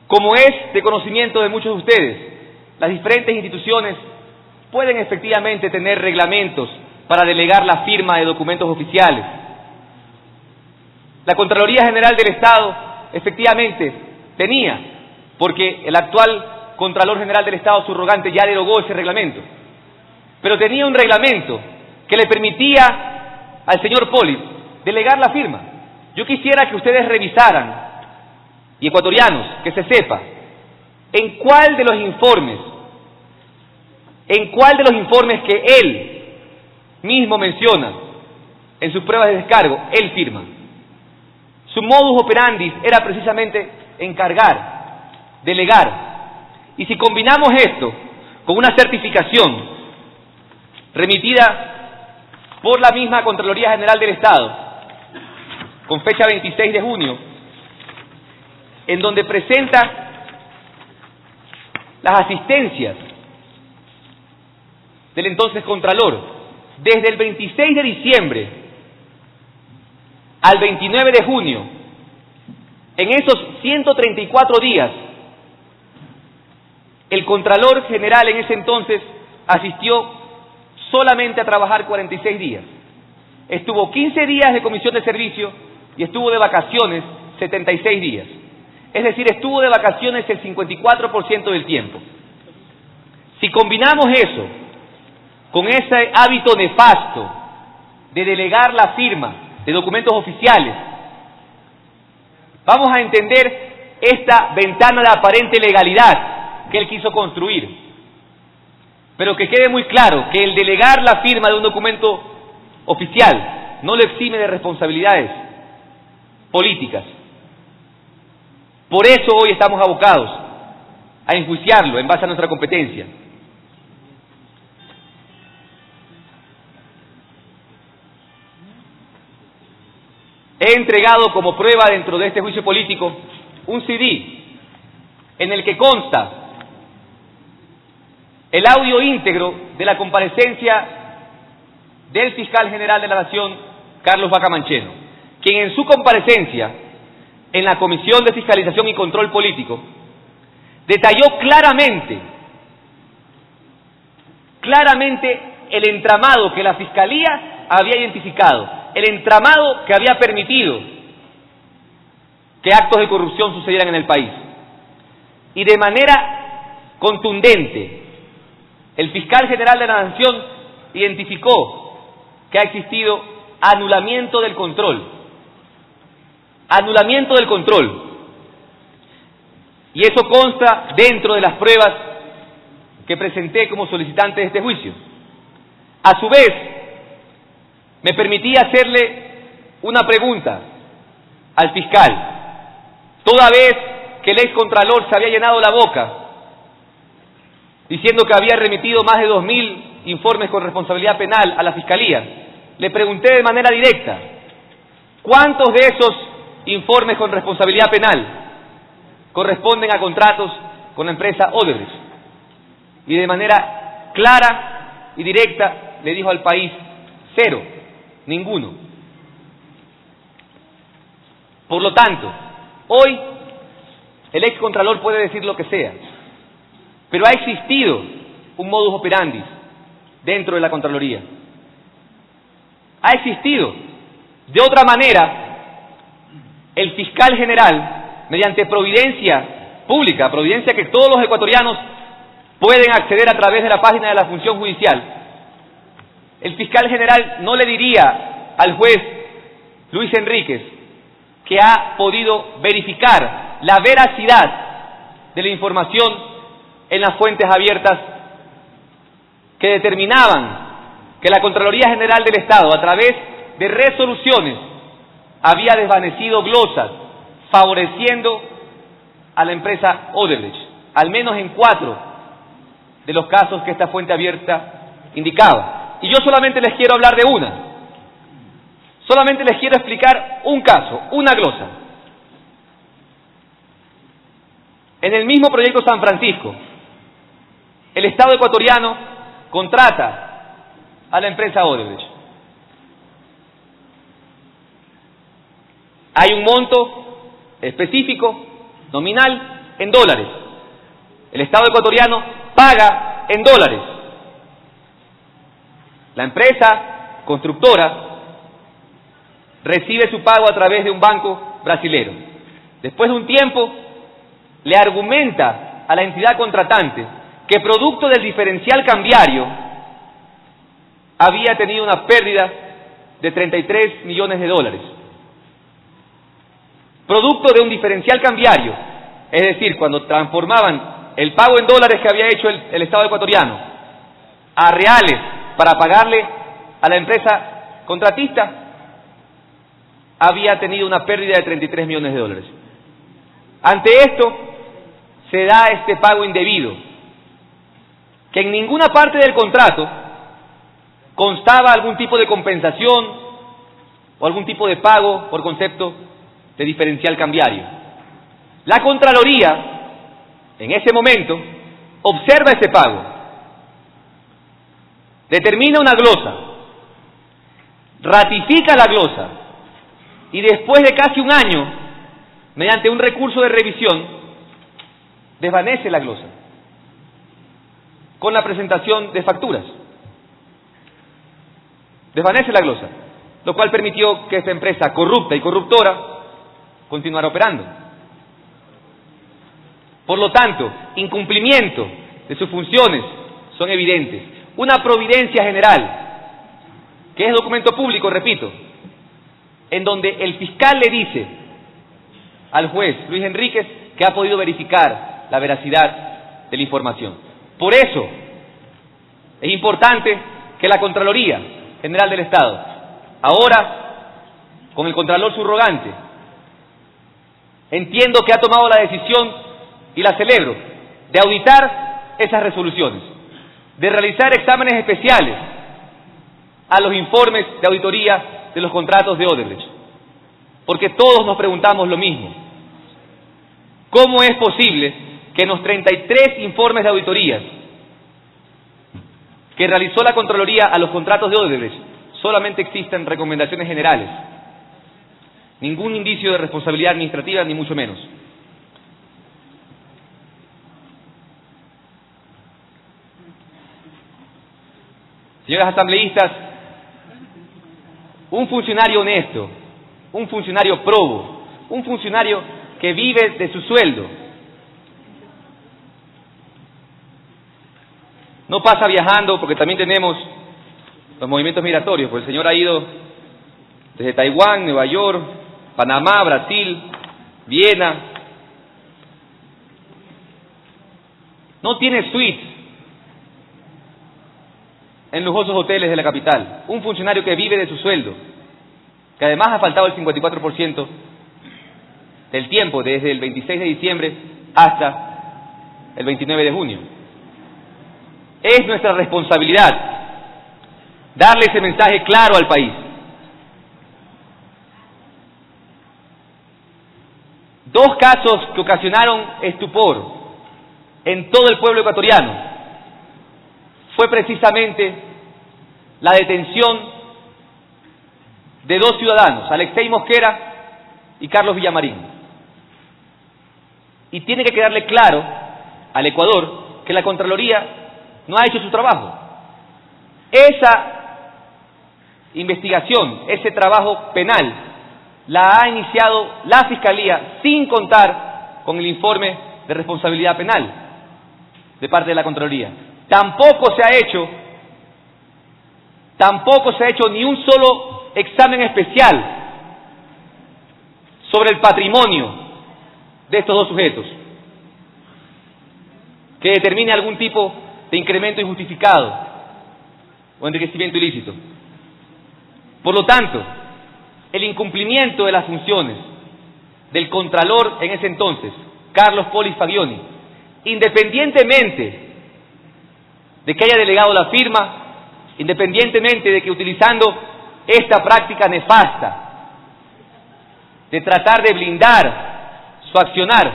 como es de conocimiento de muchos de ustedes, las diferentes instituciones pueden efectivamente tener reglamentos para delegar la firma de documentos oficiales. La Contraloría General del Estado efectivamente tenía, porque el actual Contralor General del Estado subrogante ya derogó ese reglamento, pero tenía un reglamento que le permitía al señor Polis delegar la firma. Yo quisiera que ustedes revisaran, y ecuatorianos, que se sepa, en cuál de los informes que él mismo menciona en sus pruebas de descargo, él firma. Su modus operandi era precisamente encargar, delegar. Y si combinamos esto con una certificación remitida por la misma Contraloría General del Estado, con fecha 26 de junio, en donde presenta las asistencias del entonces Contralor, desde el 26 de diciembre al 29 de junio, en esos 134 días, el Contralor General en ese entonces asistió solamente a trabajar 46 días. Estuvo 15 días de comisión de servicio y estuvo de vacaciones 76 días. Es decir, estuvo de vacaciones el 54% del tiempo. Si combinamos eso con ese hábito nefasto de delegar la firma de documentos oficiales, vamos a entender esta ventana de aparente legalidad que él quiso construir. Pero que quede muy claro que el delegar la firma de un documento oficial no lo exime de responsabilidades políticas. Por eso hoy estamos abocados a enjuiciarlo en base a nuestra competencia. He entregado como prueba dentro de este juicio político un CD en el que consta el audio íntegro de la comparecencia del fiscal general de la Nación, Carlos Vaca Mancheno, quien en su comparecencia en la Comisión de Fiscalización y Control Político detalló claramente el entramado que la Fiscalía había identificado, el entramado que había permitido que actos de corrupción sucedieran en el país. Y de manera contundente, el fiscal general de la Nación identificó que ha existido anulamiento del control. Anulamiento del control. Y eso consta dentro de las pruebas que presenté como solicitante de este juicio. A su vez, me permití hacerle una pregunta al fiscal, toda vez que el excontralor se había llenado la boca diciendo que había remitido más de 2.000 informes con responsabilidad penal a la Fiscalía. Le pregunté de manera directa, ¿cuántos de esos informes con responsabilidad penal corresponden a contratos con la empresa Odebrecht? Y de manera clara y directa le dijo al país, 0, ninguno. Por lo tanto, hoy el excontralor puede decir lo que sea, pero ha existido un modus operandi dentro de la Contraloría. Ha existido. De otra manera, el fiscal general, mediante providencia pública, providencia que todos los ecuatorianos pueden acceder a través de la página de la Función Judicial, el fiscal general no le diría al juez Luis Enríquez que ha podido verificar la veracidad de la información en las fuentes abiertas que determinaban que la Contraloría General del Estado, a través de resoluciones, había desvanecido glosas favoreciendo a la empresa Odebrecht, al menos en 4 de los casos que esta fuente abierta indicaba. Y yo solamente les quiero hablar de una. Solamente les quiero explicar un caso, una glosa. En el mismo proyecto San Francisco, el Estado ecuatoriano contrata a la empresa Odebrecht. Hay un monto específico, nominal, en dólares. El Estado ecuatoriano paga en dólares. La empresa constructora recibe su pago a través de un banco brasilero. Después de un tiempo, le argumenta a la entidad contratante que producto del diferencial cambiario había tenido una pérdida de 33 millones de dólares. Producto de un diferencial cambiario, es decir, cuando transformaban el pago en dólares que había hecho el Estado ecuatoriano a reales para pagarle a la empresa contratista, había tenido una pérdida de 33 millones de dólares. Ante esto, se da este pago indebido, que en ninguna parte del contrato constaba algún tipo de compensación o algún tipo de pago por concepto de diferencial cambiario. La Contraloría, en ese momento, observa ese pago determina una glosa, ratifica la glosa y después de casi un año, mediante un recurso de revisión, desvanece la glosa con la presentación de facturas. Desvanece la glosa, lo cual permitió que esta empresa corrupta y corruptora continuara operando. Por lo tanto, incumplimiento de sus funciones son evidentes. Una providencia general, que es documento público, repito, en donde el fiscal le dice al juez Luis Enríquez que ha podido verificar la veracidad de la información. Por eso es importante que la Contraloría General del Estado, ahora con el Contralor subrogante, entiendo que ha tomado la decisión, y la celebro, de auditar esas resoluciones, de realizar exámenes especiales a los informes de auditoría de los contratos de Odebrecht, porque todos nos preguntamos lo mismo. ¿Cómo es posible que en los 33 informes de auditorías que realizó la Contraloría a los contratos de Odebrecht solamente existan recomendaciones generales? Ningún indicio de responsabilidad administrativa, ni mucho menos. Señoras asambleístas, un funcionario honesto, un funcionario probo, un funcionario que vive de su sueldo, no pasa viajando, porque también tenemos los movimientos migratorios, pues el señor ha ido desde Taiwán, Nueva York, Panamá, Brasil, Viena. No tiene suites en lujosos hoteles de la capital. Un funcionario que vive de su sueldo, que además ha faltado el 54% del tiempo, desde el 26 de diciembre hasta el 29 de junio. Es nuestra responsabilidad darle ese mensaje claro al país. Dos casos que ocasionaron estupor en todo el pueblo ecuatoriano fue precisamente la detención de dos ciudadanos, Alexei Mosquera y Carlos Villamarín. Y tiene que quedarle claro al Ecuador que la Contraloría no ha hecho su trabajo. Esa investigación, ese trabajo penal, la ha iniciado la Fiscalía sin contar con el informe de responsabilidad penal de parte de la Contraloría. Tampoco se ha hecho ni un solo examen especial sobre el patrimonio de estos dos sujetos que determine algún tipo de incremento injustificado o enriquecimiento ilícito. Por lo tanto, el incumplimiento de las funciones del Contralor en ese entonces, Carlos Polis Fagioni, independientemente de que haya delegado la firma, independientemente de que utilizando esta práctica nefasta de tratar de blindar su accionar,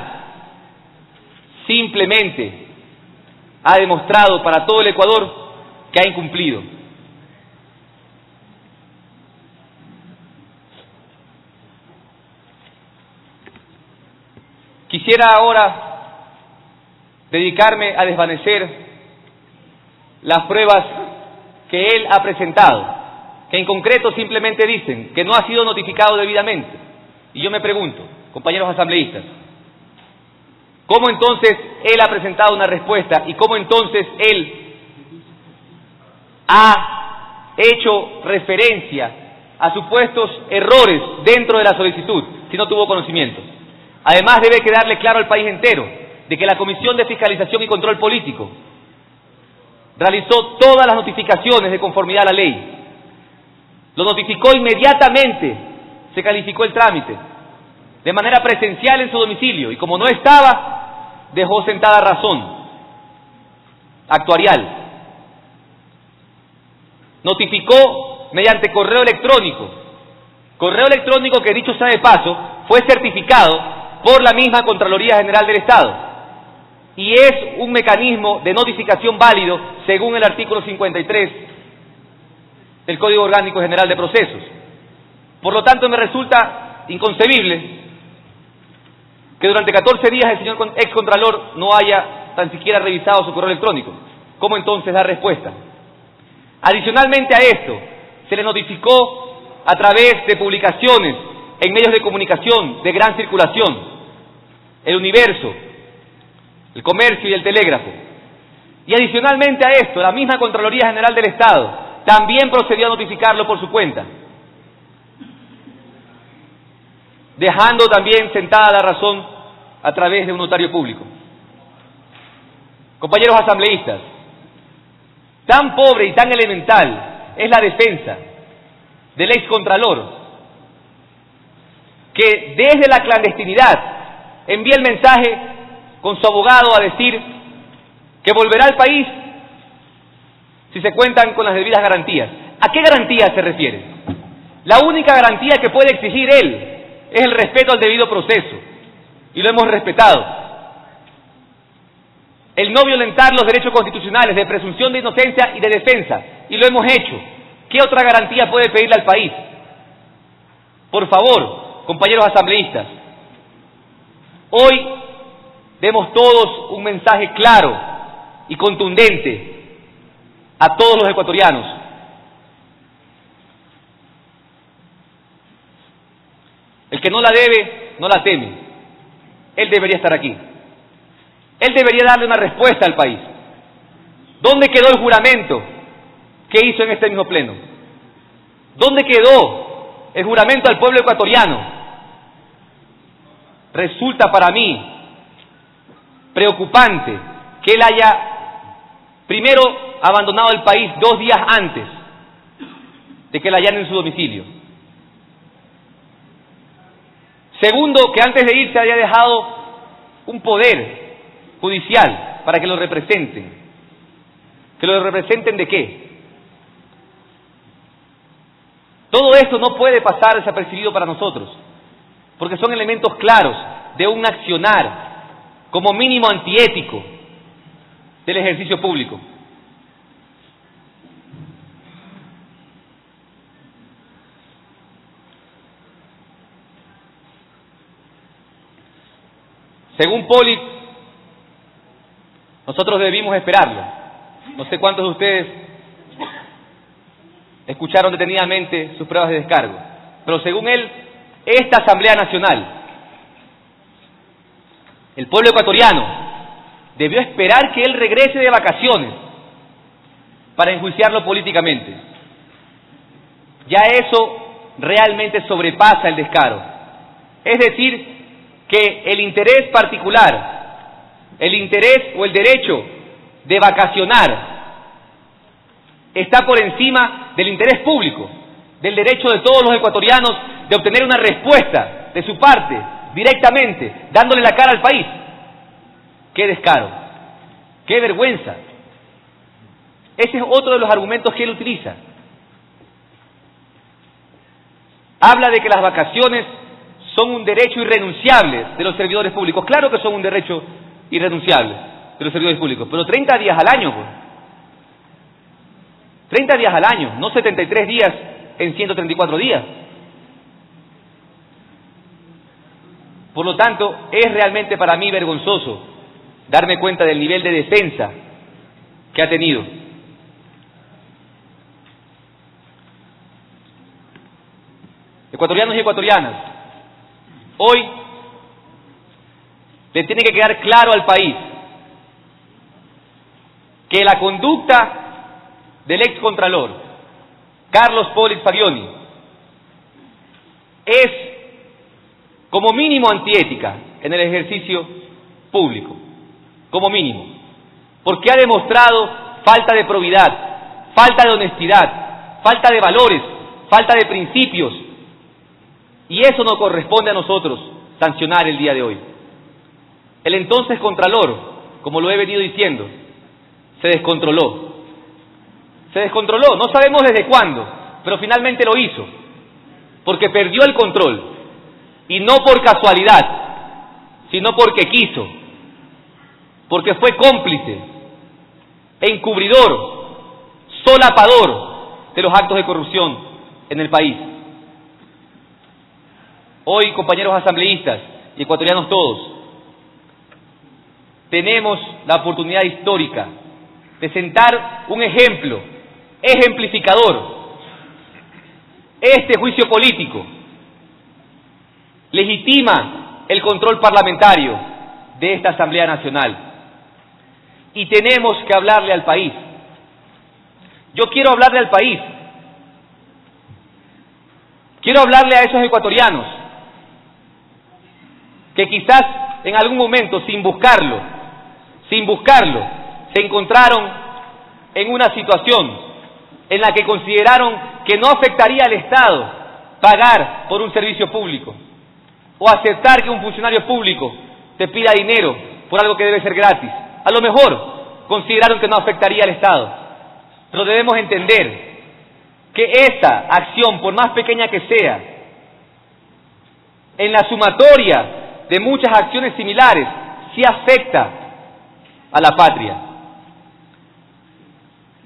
simplemente ha demostrado para todo el Ecuador que ha incumplido. Quisiera ahora dedicarme a desvanecer las pruebas que él ha presentado, que en concreto simplemente dicen que no ha sido notificado debidamente. Y yo me pregunto, compañeros asambleístas, ¿cómo entonces él ha presentado una respuesta y cómo entonces él ha hecho referencia a supuestos errores dentro de la solicitud si no tuvo conocimiento? Además, debe quedarle claro al país entero de que la Comisión de Fiscalización y Control Político realizó todas las notificaciones de conformidad a la ley. Lo notificó inmediatamente, se calificó el trámite, de manera presencial en su domicilio, y como no estaba, dejó sentada razón actuarial. Notificó mediante correo electrónico que, dicho sea de paso, fue certificado por la misma Contraloría General del Estado, y es un mecanismo de notificación válido según el artículo 53 del Código Orgánico General de Procesos. Por lo tanto, me resulta inconcebible que durante 14 días el señor excontralor no haya tan siquiera revisado su correo electrónico. ¿Cómo entonces dar respuesta? Adicionalmente a esto, se le notificó a través de publicaciones en medios de comunicación de gran circulación, El Universo, El Comercio y El Telégrafo. Y adicionalmente a esto, la misma Contraloría General del Estado también procedió a notificarlo por su cuenta, dejando también sentada la razón a través de un notario público. Compañeros asambleístas, tan pobre y tan elemental es la defensa del excontralor, que desde la clandestinidad envía el mensaje con su abogado a decir que volverá al país si se cuentan con las debidas garantías. ¿A qué garantías se refiere? La única garantía que puede exigir él es el respeto al debido proceso, y lo hemos respetado. El no violentar los derechos constitucionales de presunción de inocencia y de defensa, y lo hemos hecho. ¿Qué otra garantía puede pedirle al país? Por favor, compañeros asambleístas, hoy demos todos un mensaje claro y contundente a todos los ecuatorianos. El que no la debe, no la teme. Él debería estar aquí. Él debería darle una respuesta al país. ¿Dónde quedó el juramento que hizo en este mismo pleno? ¿Dónde quedó el juramento al pueblo ecuatoriano? Resulta para mí preocupante que él haya primero abandonado el país 2 días antes de que la hallaran en su domicilio. Segundo, que antes de irse haya dejado un poder judicial para que lo representen. ¿Que lo representen de qué? Todo esto no puede pasar desapercibido para nosotros, porque son elementos claros de un accionar como mínimo antiético del ejercicio público. Según Poli, nosotros debimos esperarlo. No sé cuántos de ustedes escucharon detenidamente sus pruebas de descargo, pero según él, esta Asamblea Nacional, el pueblo ecuatoriano, debió esperar que él regrese de vacaciones para enjuiciarlo políticamente. Ya eso realmente sobrepasa el descaro. Es decir, que el interés particular, el interés o el derecho de vacacionar está por encima del interés público, del derecho de todos los ecuatorianos de obtener una respuesta de su parte, directamente, dándole la cara al país. ¡Qué descaro! ¡Qué vergüenza! Ese es otro de los argumentos que él utiliza. Habla de que las vacaciones son un derecho irrenunciable de los servidores públicos. Claro que son un derecho irrenunciable de los servidores públicos, pero 30 días al año, pues. 30 días al año, no 73 días en 134 días. Por lo tanto, es realmente para mí vergonzoso darme cuenta del nivel de defensa que ha tenido. Ecuatorianos y ecuatorianas, hoy le tiene que quedar claro al país que la conducta del excontralor Carlos Polis Fagioni es como mínimo antiética en el ejercicio público, como mínimo, porque ha demostrado falta de probidad, falta de honestidad, falta de valores, falta de principios, y eso nos corresponde a nosotros sancionar el día de hoy. El entonces Contralor, como lo he venido diciendo, se descontroló. Se descontroló, no sabemos desde cuándo, pero finalmente lo hizo, porque perdió el control, y no por casualidad, sino porque quiso, porque fue cómplice, encubridor, solapador de los actos de corrupción en el país. Hoy, compañeros asambleístas y ecuatorianos todos, tenemos la oportunidad histórica de sentar un ejemplo ejemplificador. Este juicio político legitima el control parlamentario de esta Asamblea Nacional y tenemos que hablarle al país. Yo quiero hablarle al país, quiero hablarle a esos ecuatorianos que quizás en algún momento, sin buscarlo, se encontraron en una situación en la que consideraron que no afectaría al Estado pagar por un servicio público o aceptar que un funcionario público te pida dinero por algo que debe ser gratis. A lo mejor consideraron que no afectaría al Estado, pero debemos entender que esta acción, por más pequeña que sea, en la sumatoria de muchas acciones similares, sí afecta a la patria.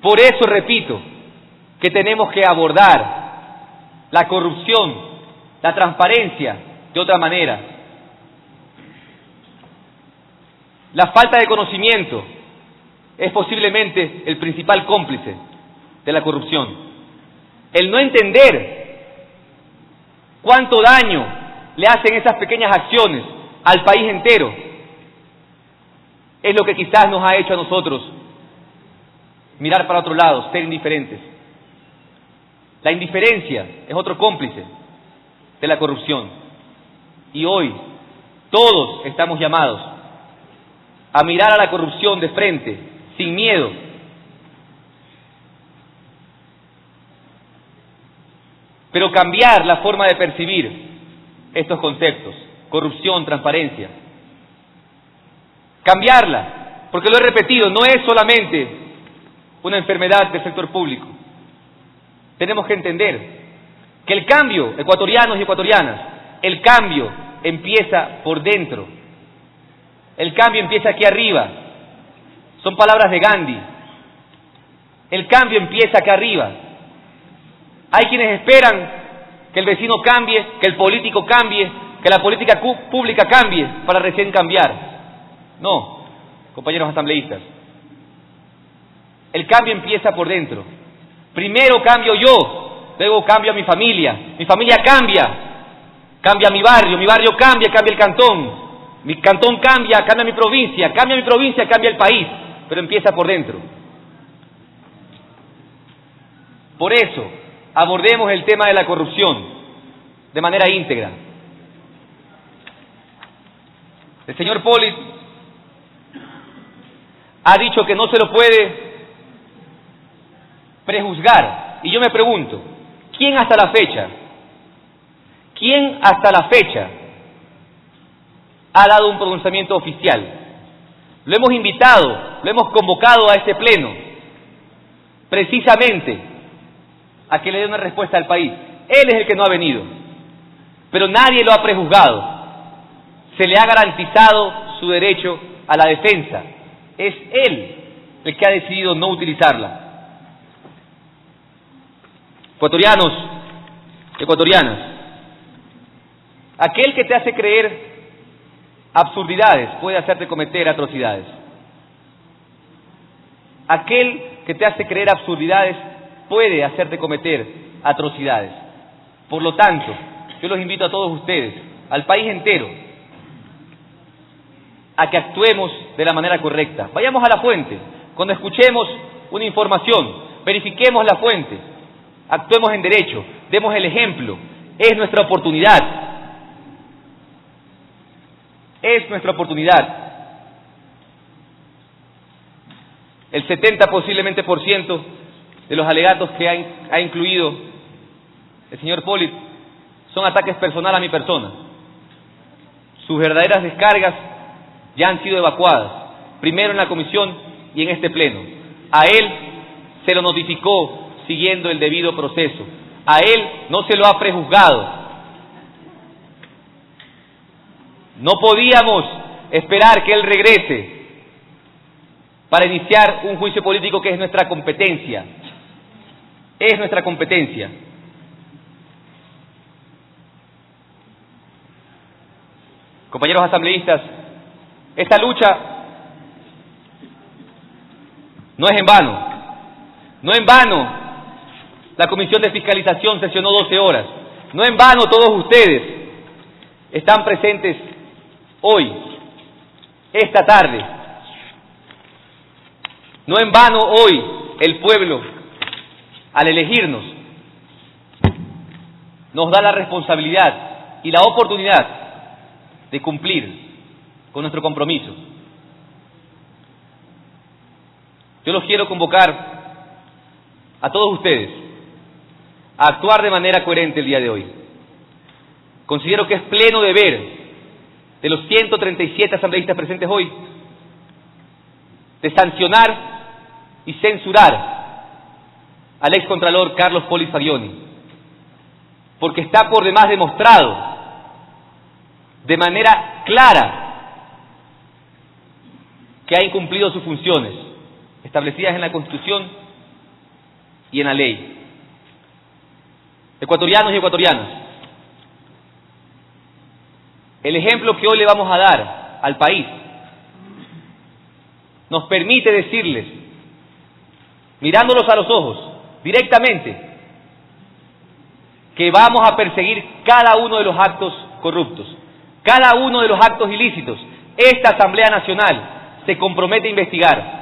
Por eso repito que tenemos que abordar la corrupción, la transparencia de otra manera. La falta de conocimiento es posiblemente el principal cómplice de la corrupción. El no entender cuánto daño le hacen esas pequeñas acciones al país entero es lo que quizás nos ha hecho a nosotros mirar para otro lado, ser indiferentes. La indiferencia es otro cómplice de la corrupción. Y hoy todos estamos llamados a mirar a la corrupción de frente, sin miedo. Pero cambiar la forma de percibir estos conceptos, corrupción, transparencia. Cambiarla, porque lo he repetido, no es solamente una enfermedad del sector público. Tenemos que entender que el cambio, ecuatorianos y ecuatorianas, el cambio empieza por dentro. El cambio empieza aquí arriba. Son palabras de Gandhi. El cambio empieza acá arriba. Hay quienes esperan que el vecino cambie, que el político cambie, que la política pública cambie para recién cambiar. No, compañeros asambleístas. El cambio empieza por dentro. Primero cambio yo, luego cambio a mi familia cambia, cambia mi barrio cambia, cambia el cantón, mi cantón cambia mi provincia, cambia el país, pero empieza por dentro. Por eso, abordemos el tema de la corrupción de manera íntegra. El señor Polit ha dicho que no se lo puede prejuzgar. Y yo me pregunto, ¿quién hasta la fecha ha dado un pronunciamiento oficial? Lo hemos invitado, lo hemos convocado a este pleno, precisamente a que le dé una respuesta al país. Él es el que no ha venido, pero nadie lo ha prejuzgado. Se le ha garantizado su derecho a la defensa. Es él el que ha decidido no utilizarla. Ecuatorianos, ecuatorianas, aquel que te hace creer absurdidades puede hacerte cometer atrocidades. Aquel que te hace creer absurdidades puede hacerte cometer atrocidades. Por lo tanto, yo los invito a todos ustedes, al país entero, a que actuemos de la manera correcta. Vayamos a la fuente. Cuando escuchemos una información, verifiquemos la fuente. Actuemos en derecho, demos el ejemplo. Es nuestra oportunidad. Es nuestra oportunidad. El 70% posiblemente de los alegatos que ha incluido el señor Polit son ataques personales a mi persona. Sus verdaderas descargas ya han sido evacuadas, primero en la comisión y en este pleno. A él se lo notificó siguiendo el debido proceso. A él no se lo ha prejuzgado. No podíamos esperar que él regrese para iniciar un juicio político que es nuestra competencia. es nuestra competencia. Compañeros asambleístas, esta lucha no es en vano. No en vano la Comisión de Fiscalización sesionó 12 horas. No en vano todos ustedes están presentes hoy, esta tarde. No en vano hoy el pueblo, al elegirnos, nos da la responsabilidad y la oportunidad de cumplir con nuestro compromiso. Yo los quiero convocar a todos ustedes a actuar de manera coherente el día de hoy. Considero que es pleno deber de los 137 asambleístas presentes hoy de sancionar y censurar al excontralor Carlos Polis Fagioni, porque está por demás demostrado de manera clara que ha incumplido sus funciones establecidas en la Constitución y en la ley. Ecuatorianos y ecuatorianas, el ejemplo que hoy le vamos a dar al país nos permite decirles, mirándolos a los ojos directamente, que vamos a perseguir cada uno de los actos corruptos, cada uno de los actos ilícitos. Esta Asamblea Nacional se compromete a investigar,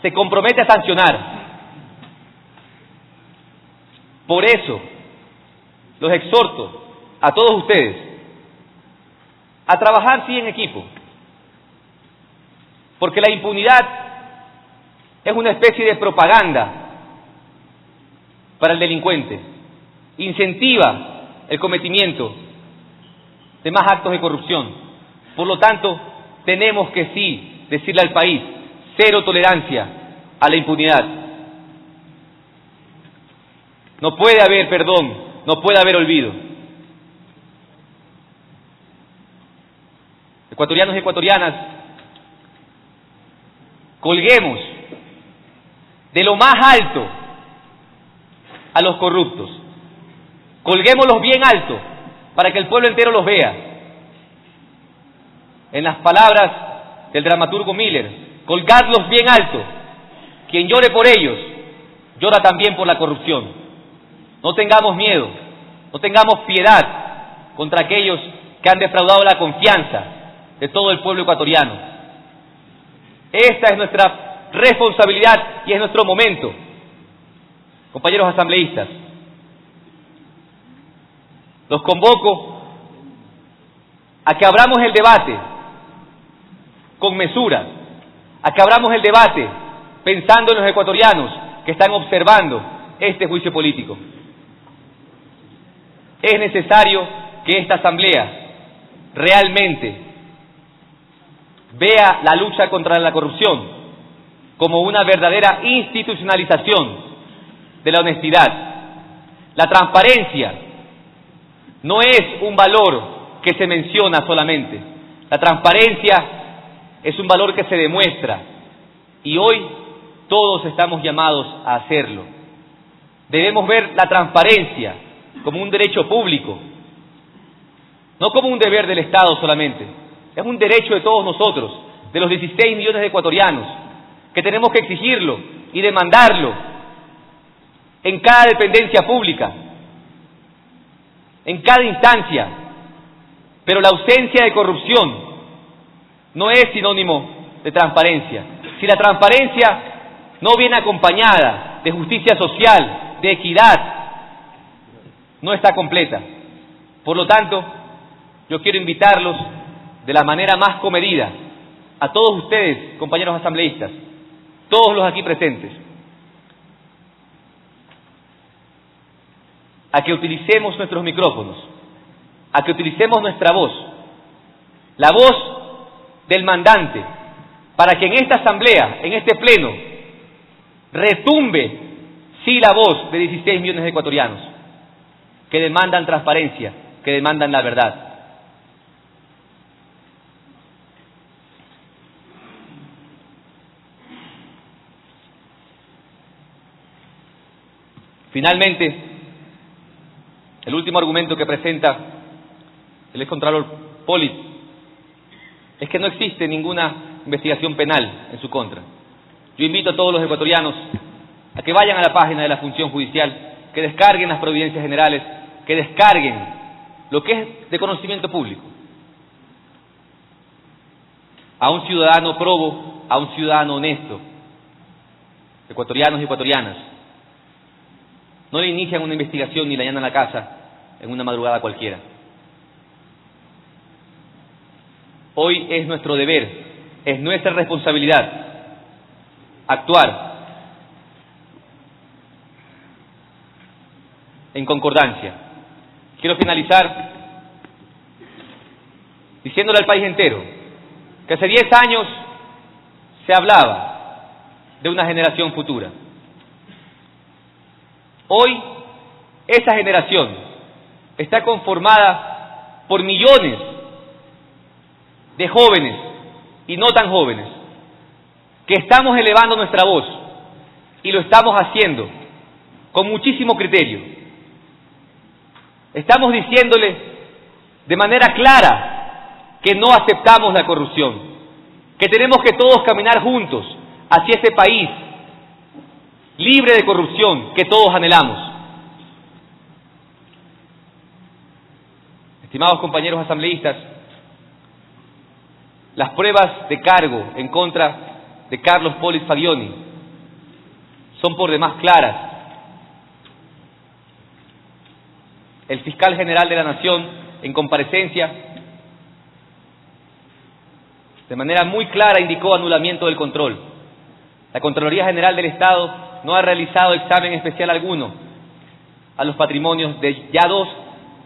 se compromete a sancionar. Por eso, los exhorto a todos ustedes a trabajar sí en equipo, porque la impunidad es una especie de propaganda para el delincuente, incentiva el cometimiento de más actos de corrupción. Por lo tanto, tenemos que sí decirle al país: cero tolerancia a la impunidad. No puede haber perdón, no puede haber olvido. Ecuatorianos y ecuatorianas, colguemos de lo más alto a los corruptos. Colguémoslos bien alto para que el pueblo entero los vea. En las palabras del dramaturgo Miller, colgadlos bien alto. Quien llore por ellos, llora también por la corrupción. No tengamos miedo, no tengamos piedad contra aquellos que han defraudado la confianza de todo el pueblo ecuatoriano. Esta es nuestra responsabilidad y es nuestro momento. Compañeros asambleístas, los convoco a que abramos el debate con mesura, a que abramos el debate pensando en los ecuatorianos que están observando este juicio político. Es necesario que esta Asamblea realmente vea la lucha contra la corrupción como una verdadera institucionalización de la honestidad. La transparencia no es un valor que se menciona solamente. La transparencia es un valor que se demuestra y hoy todos estamos llamados a hacerlo. Debemos ver la transparencia como un derecho público, no como un deber del Estado solamente. Es un derecho de todos nosotros, de los 16 millones de ecuatorianos, que tenemos que exigirlo y demandarlo en cada dependencia pública, en cada instancia. Pero la ausencia de corrupción no es sinónimo de transparencia. Si la transparencia no viene acompañada de justicia social, de equidad, no está completa. Por lo tanto, yo quiero invitarlos de la manera más comedida a todos ustedes, compañeros asambleístas, todos los aquí presentes, a que utilicemos nuestros micrófonos, a que utilicemos nuestra voz, la voz del mandante, para que en esta asamblea, en este pleno, retumbe sí la voz de 16 millones de ecuatorianos que demandan transparencia, que demandan la verdad. Finalmente, el último argumento que presenta el excontralor Polit es que no existe ninguna investigación penal en su contra. Yo invito a todos los ecuatorianos a que vayan a la página de la función judicial, que descarguen las providencias generales, que descarguen lo que es de conocimiento público. A un ciudadano probo, a un ciudadano honesto, ecuatorianos y ecuatorianas, no le inician una investigación ni le allanan la casa en una madrugada cualquiera. Hoy es nuestro deber, es nuestra responsabilidad actuar en concordancia. Quiero finalizar diciéndole al país entero que hace 10 años se hablaba de una generación futura. Hoy esa generación está conformada por millones de jóvenes y no tan jóvenes que estamos elevando nuestra voz y lo estamos haciendo con muchísimo criterio. Estamos diciéndole de manera clara que no aceptamos la corrupción, que tenemos que todos caminar juntos hacia ese país libre de corrupción que todos anhelamos. Estimados compañeros asambleístas, las pruebas de cargo en contra de Carlos Polit Fagioni son por demás claras. El fiscal general de la Nación, en comparecencia, de manera muy clara indicó anulamiento del control. La Contraloría General del Estado no ha realizado examen especial alguno a los patrimonios de ya 2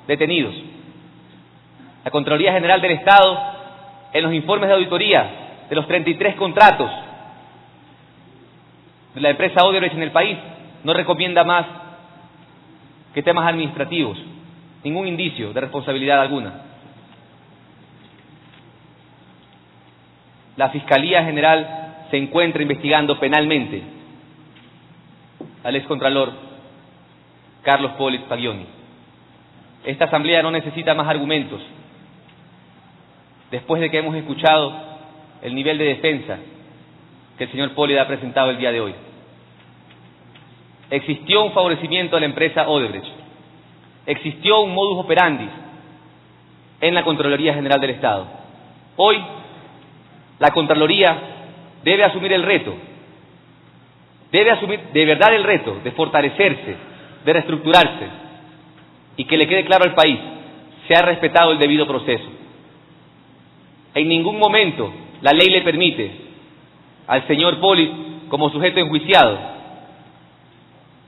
detenidos. La Contraloría General del Estado, en los informes de auditoría de los 33 contratos de la empresa Odebrecht en el país, no recomienda más que temas administrativos, ningún indicio de responsabilidad alguna. La Fiscalía General se encuentra investigando penalmente al excontralor Carlos Polit Fagioni. Esta asamblea no necesita más argumentos después de que hemos escuchado el nivel de defensa que el señor Polit ha presentado el día de hoy. Existió un favorecimiento a la empresa Odebrecht, existió un modus operandi en la Contraloría General del Estado. Hoy, la Contraloría debe asumir el reto, debe asumir de verdad el reto de fortalecerse, de reestructurarse y que le quede claro al país, se ha respetado el debido proceso. En ningún momento la ley le permite al señor Polit, como sujeto enjuiciado,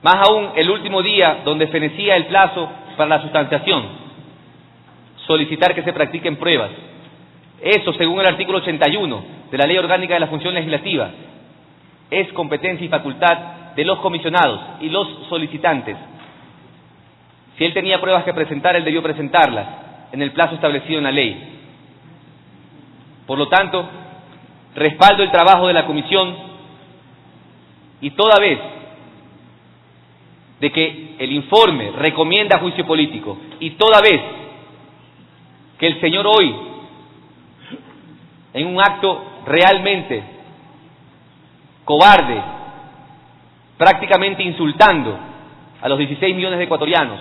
más aún el último día donde fenecía el plazo para la sustanciación, solicitar que se practiquen pruebas. Eso, según el artículo 81 de la Ley Orgánica de la Función Legislativa, es competencia y facultad de los comisionados y los solicitantes. Si él tenía pruebas que presentar, él debió presentarlas en el plazo establecido en la ley. Por lo tanto, respaldo el trabajo de la comisión y toda vez de que el informe recomienda juicio político y toda vez que el señor hoy, en un acto realmente cobarde, prácticamente insultando a los 16 millones de ecuatorianos,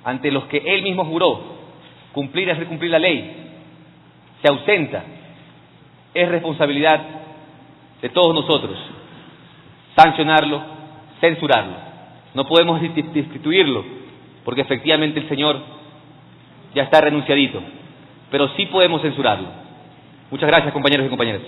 ante los que él mismo juró cumplir y hacer cumplir la ley, se ausenta, es responsabilidad de todos nosotros sancionarlo, censurarlo. No podemos destituirlo, porque efectivamente el señor ya está renunciadito, pero sí podemos censurarlo. Muchas gracias, compañeros y compañeras.